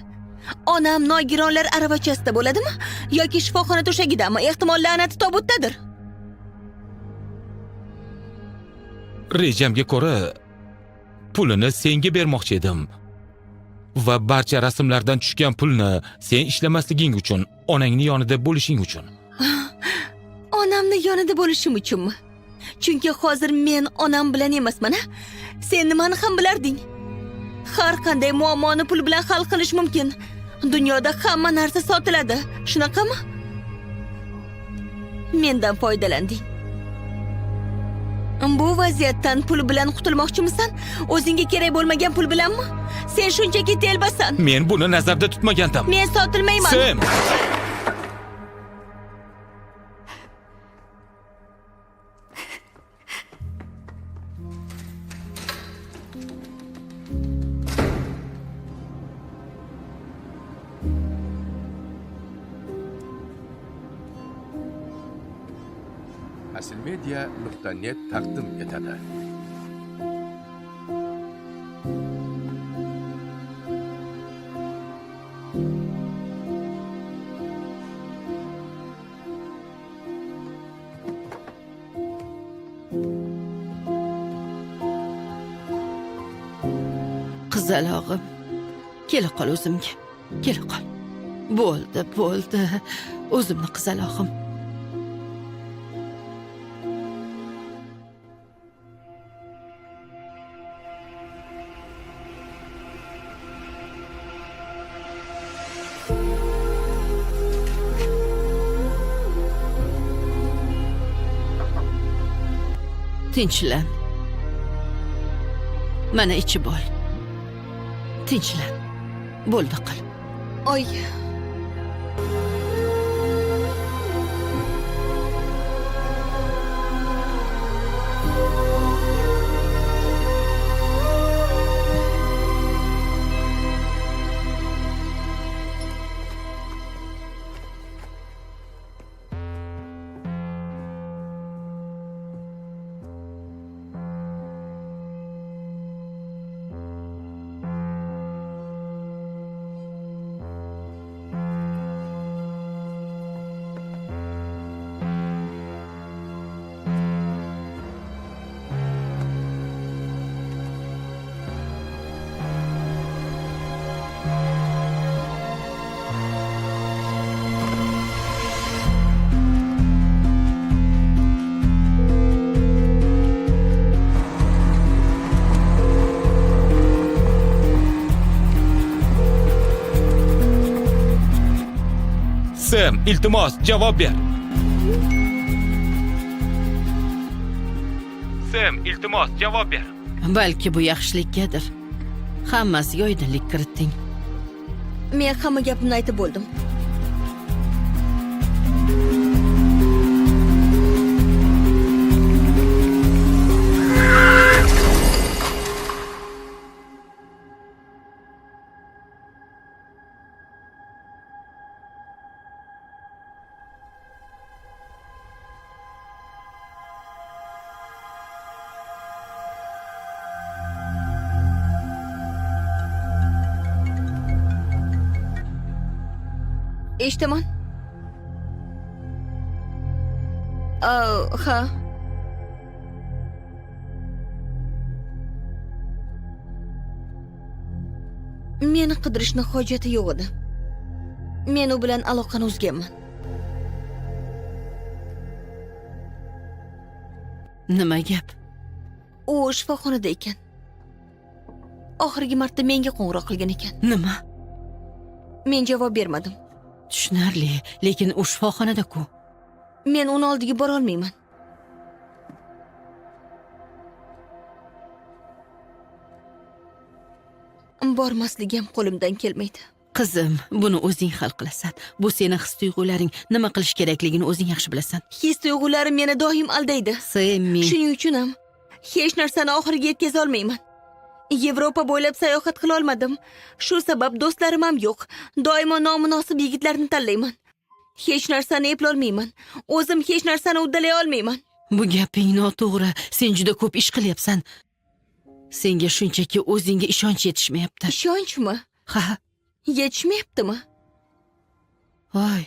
Onam nogironlar aravachasida bo'ladimi? Yoki shifoxona to'shagidami? Ehtimol la'nati tobutdadir. rejamga ko'ra pulini senga bermoqchi edim. Va barcha rasmlardan tushgan pulni sen ishlamasliging uchun, onangning yonida bo'lishing uchun. Onamni yonida bo'lishim uchunmi? Chunki hozir men onam bilan emasman, a? Sen nimani ham bilarding? Har qanday muammoni pul bilan hal qilish mumkin. Dunyoda hamma narsa sotiladi. Shunaqami? Mendan foydalanding. Bu vaziyatdan pul bilan qutulmoqchimisan? O'zingga kerak bo'lmagan pul bilanmi? Sen shunchaki telbasan. Men buni nazarda tutmagandim. Men sotilmayman. Sem! asilmedia.net taqdim etadi. Qizalog'im, kela qol o'zimga. Kela qol. Bo'ldi. O'zimni qizalog'im. Tinchlan. Mana ichib ol. Tinchlan. Bo'ldi qil. Oy. Sem, iltimos, javob ber. Sem, iltimos, javob ber. Balki bu yaxshilikkadir. Hammasiga oydinlik kiritding. Men hamma gapimni aytib bo'ldim. Eshitaman. Ha. Meni qidirishni hojati yo'q edi. Men u bilan aloqani uzganman. Nima gap? U shifoxonada ekan. Oxirgi marta menga qo'ng'iroq qilgan ekan. Nima? Men javob bermadim. Tushunarli, lekin u shifoxonada-ku. Men uni oldiga bora olmayman. Bormasligim qo'limdan kelmaydi. Qizim, buni o'zing hal qilasan. Bu seni his-tuyg'ularing. Nima qilish kerakligini o'zing yaxshi bilasan. His tuyg'ularim meni doim aldaydi. Semmi. Shuning uchun ham Hech narsani oxiriga yetkaza olmayman. Yevropa bo'ylab sayohat qila olmadim. Shu sabab do'stlarim ham yo'q. Doimo nomunosib yigitlarni tanlayman. Hech narsani eplolmayman. O'zim hech narsani uddalay olmayman. Bu gaping noto'g'ri. Sen juda ko'p ish qilyapsan. Senga shunchaki o'zingga ishonch yetishmayapti. Ishonchmi? Ha, Yetishmayaptimi? voy.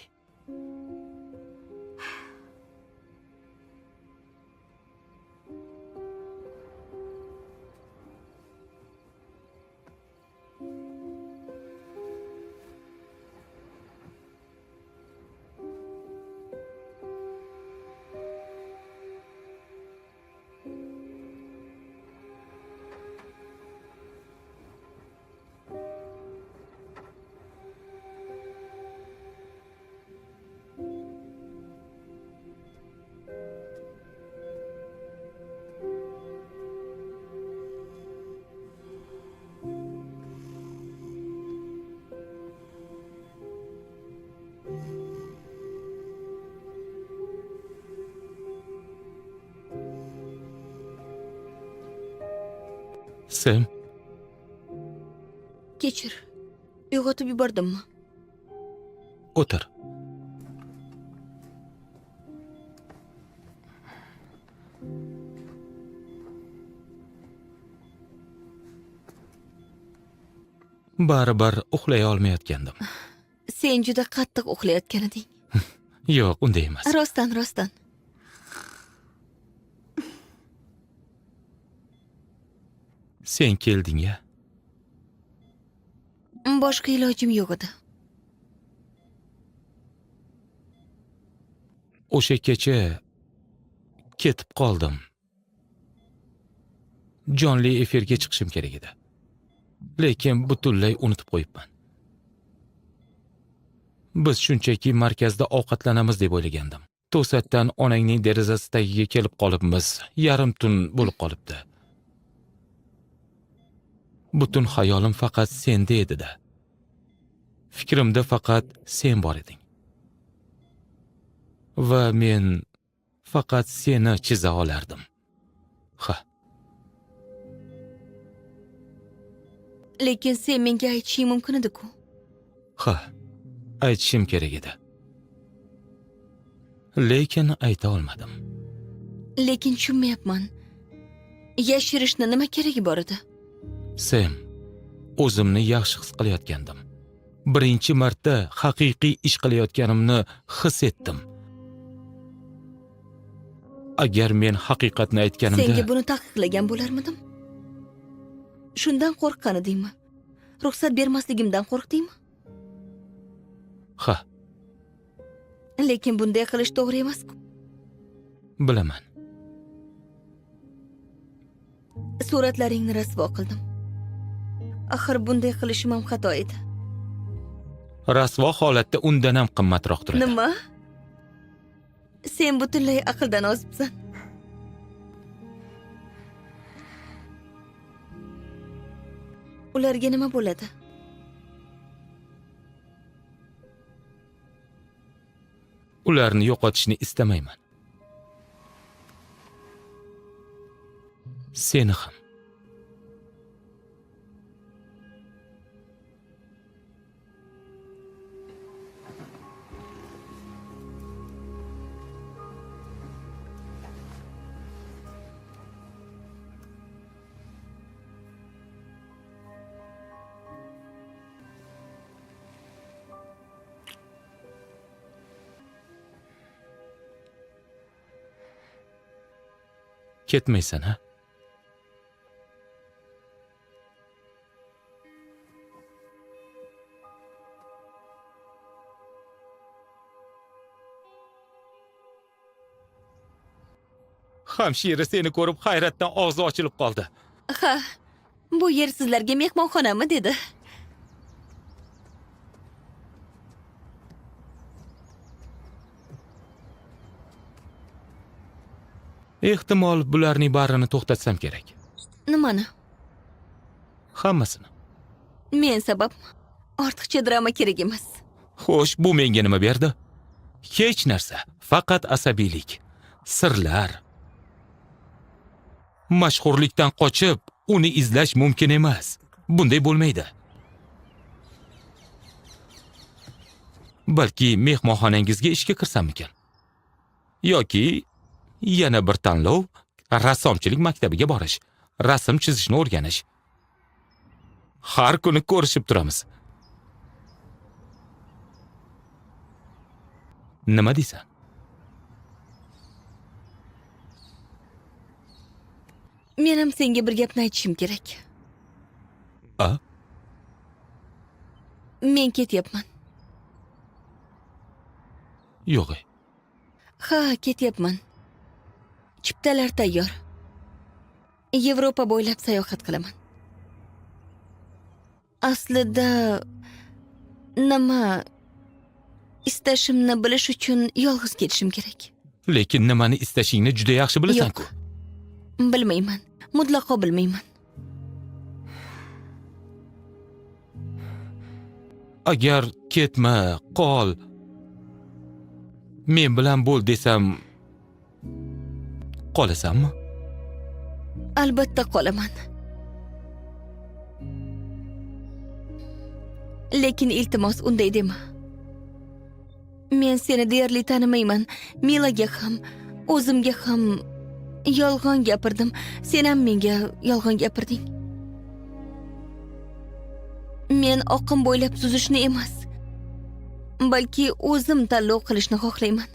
Sem, Kechir. Uyg'otib yubordimmi? o'tir. Baribir uxlay olmayotgandim. Sen juda qattiq uxlayotgan eding. Yo'q, unday emas. Rostdan. Sen kelding-ya. Boshqa ilojim yo'q edi. O'sha kecha ketib qoldim. Jonli efirga chiqishim kerak edi. Lekin butunlay unutib qo'yibman. Biz shunchaki markazda ovqatlanamiz deb o'ylagandim. To'satdan onangning derazasi tagiga kelib qolibmiz. Yarim tun bo'lib qolibdi. Butun xayolim faqat senda edi-da. Fikrimda faqat sen bor eding. Va men faqat seni chiza olardim. Ha, Lekin sen menga aytishing mumkin edi-ku. ha, aytishim kerak edi. Lekin ayta olmadim. Lekin tushunmayapman. Yashirishni nima keragi bor edi? Sem, o'zimni yaxshi his qilayotgandim. Birinchi marta haqiqiy ish qilayotganimni his etdim. Agar men haqiqatni aytganimda, Senga buni taqiqlagan bo'larmidim? Shundan qo'rqqan edingmi? Ruxsat bermasligimdan qo'rqdingmi? ha, Lekin bunday qilish to'g'ri emas-ku. bilaman. Suratlaringni rasvo qildim. Axir bunday qilishim ham xato edi. Rasvo holatda undan ham qimmatroq turadi. Nima? Sen butunlay aqldan ozibsan. Ularga nima bo'ladi? Ularni yo'qotishni istamayman. Seni ham. Ketmaysan, ha? Hamshira seni ko'rib hayratdan og'zi ochilib qoldi. Ha, bu yer sizlarga mehmonxonami dedi. Ehtimol bularning barini to'xtatsam kerak. Nimani? Hammasini. Men sabab ortiqcha drama kerak emas. Xo'sh, bu menga nima berdi? Hech narsa, faqat asabiylik, sirlar. Mashhurlikdan qochib, uni izlash mumkin emas. Bunday bo'lmaydi. Balki mehmonxonangizga ishga kirsammikan? Yoki yana bir tanlov, rassomchilik maktabiga borish, rasm chizishni o'rganish. Har kuni ko'rishib turamiz. Nima deysan? Men ham senga bir gapni aytishim kerak. A? Men ketyapman. Yo'q. Ha, ketyapman. Chiptalar tayyor. Yevropa bo'ylab sayohat qilaman. Aslida nima istashimni bilish uchun yolg'iz ketishim kerak. Lekin nimani istashingni juda yaxshi bilasan-ku. Bilmayman. Mutlaqo bilmayman. Agar ketma, qol. Men bilan bo'l desam, qolasanmi? Albatta qolaman. Lekin iltimos unday dema. Men seni deyarli tanimayman. Milaga ham, o'zimga ham yolg'on gapirdim. Sen ham menga yolg'on gapirding. Men oqim bo'ylab suzishni emas, balki o'zim tanlov qilishni xohlayman.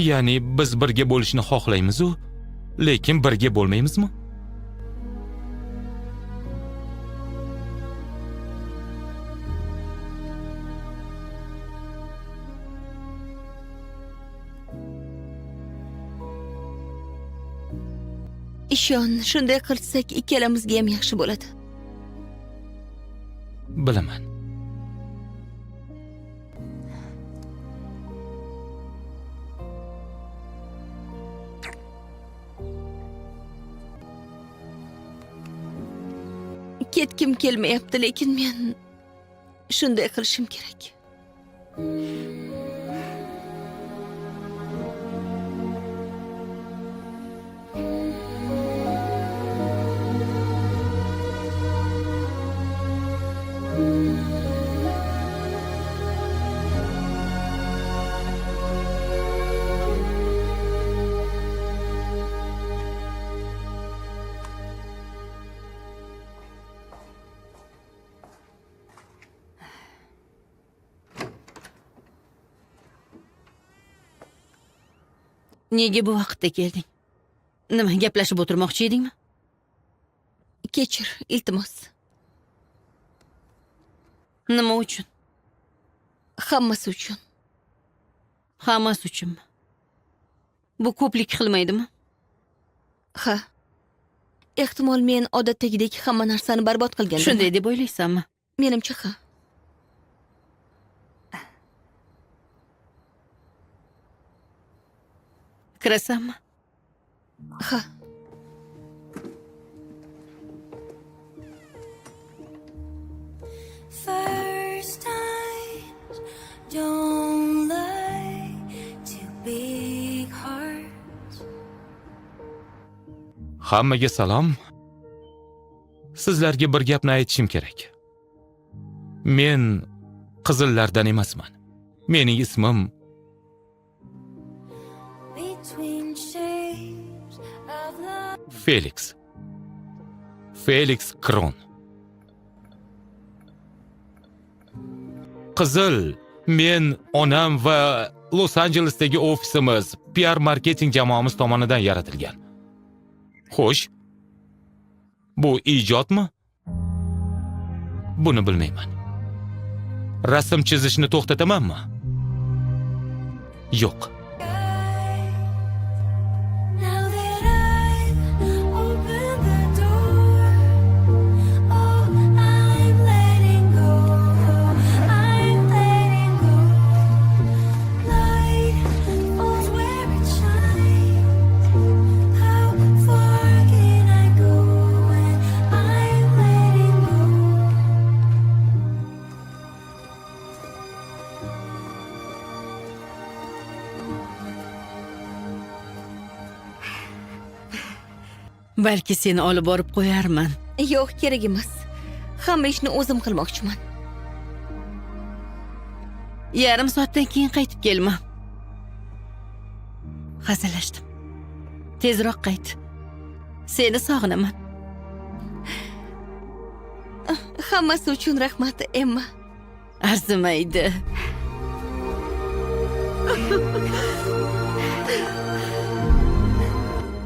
Ya'ni biz birga bo'lishni xohlaymiz-u, lekin birga bo'lmaymizmi? Ishon, shunday qilsak ikkalamizga ham yaxshi bo'ladi. Bilaman. Ketkim kelmayapti, lekin men shunday qilishim kerak. Nega bu vaqtda kelding? Nima gaplashib o'tirmoqchi edingmi? Kechir, iltimos. Nima uchun? Hammasi uchun. Hammasi uchunmi? Bu ko'plik qilmaydimi? Ha. Ehtimol men odatdagidek hamma narsani barbod qilganman. Shunday deb o'ylaysanmi? Menimcha ha. Kirasanmi? Ha. First times don't lie to big hearts. Hammaga salom. Sizlarga bir gapni aytishim kerak. Men qizillardan emasman. Mening ismim Between shapes of love. Felix. Felix Kron. Qizil, men, onam va Los Anjelesdagi ofisimiz PR marketing jamoamiz tomonidan yaratilgan. Xo'sh, bu ijodmi? Buni bilmayman. Rasm chizishni to'xtatamanmi? Yo'q. Now that I've opened the door, oh, I'm letting go. I'm letting go. Light falls where it shines. How far can I go when I'm letting go? balki seni olib borib qo'yarman. Yo'q, kerak emas. Hamma ishni o'zim qilmoqchiman. Yarim soatdan keyin qaytib kelma. Hazillashdim. Tezroq qayt. Seni sog'inaman. Hammasi uchun rahmat, Emma. Arzimaydi.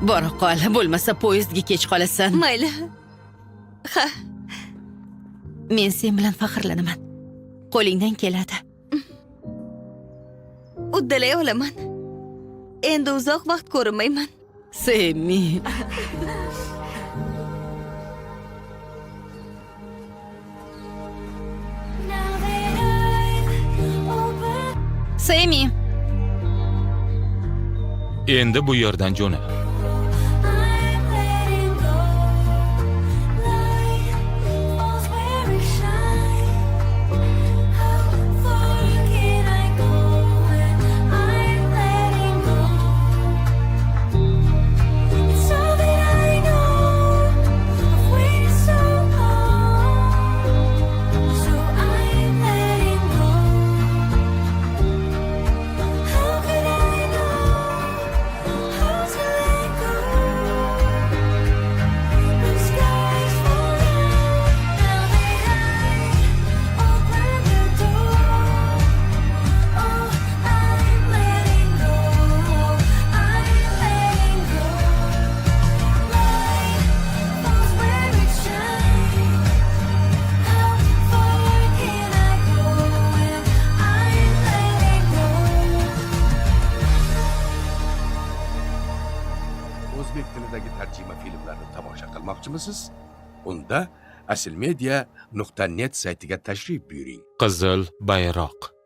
Bora qol, bo'lmasa poyezdga kech qolasan. Mayli. Ha, Men sen bilan faxrlanaman. Qo'lingdan keladi. uddalay olaman. Endi uzoq vaqt ko'rinmayman. Semi. Now that I've opened Semi. Endi bu yerdan jo'na. I'm letting go. Light falls where it shines. How far can I go when I'm letting go? It's all that I know. I've waited so long, so I'm letting go. How could I know how to let go? When skies fall down, now that I open the door, oh, I'm letting go. I'm letting go. Light falls where it shines. How far can I go when I'm letting go? O'zbek tilidagi tarjima filmlarni tomosha qilmoqchimisiz? Unda asilmedia.net saytiga tashrif buyuring. Qizil bayroq.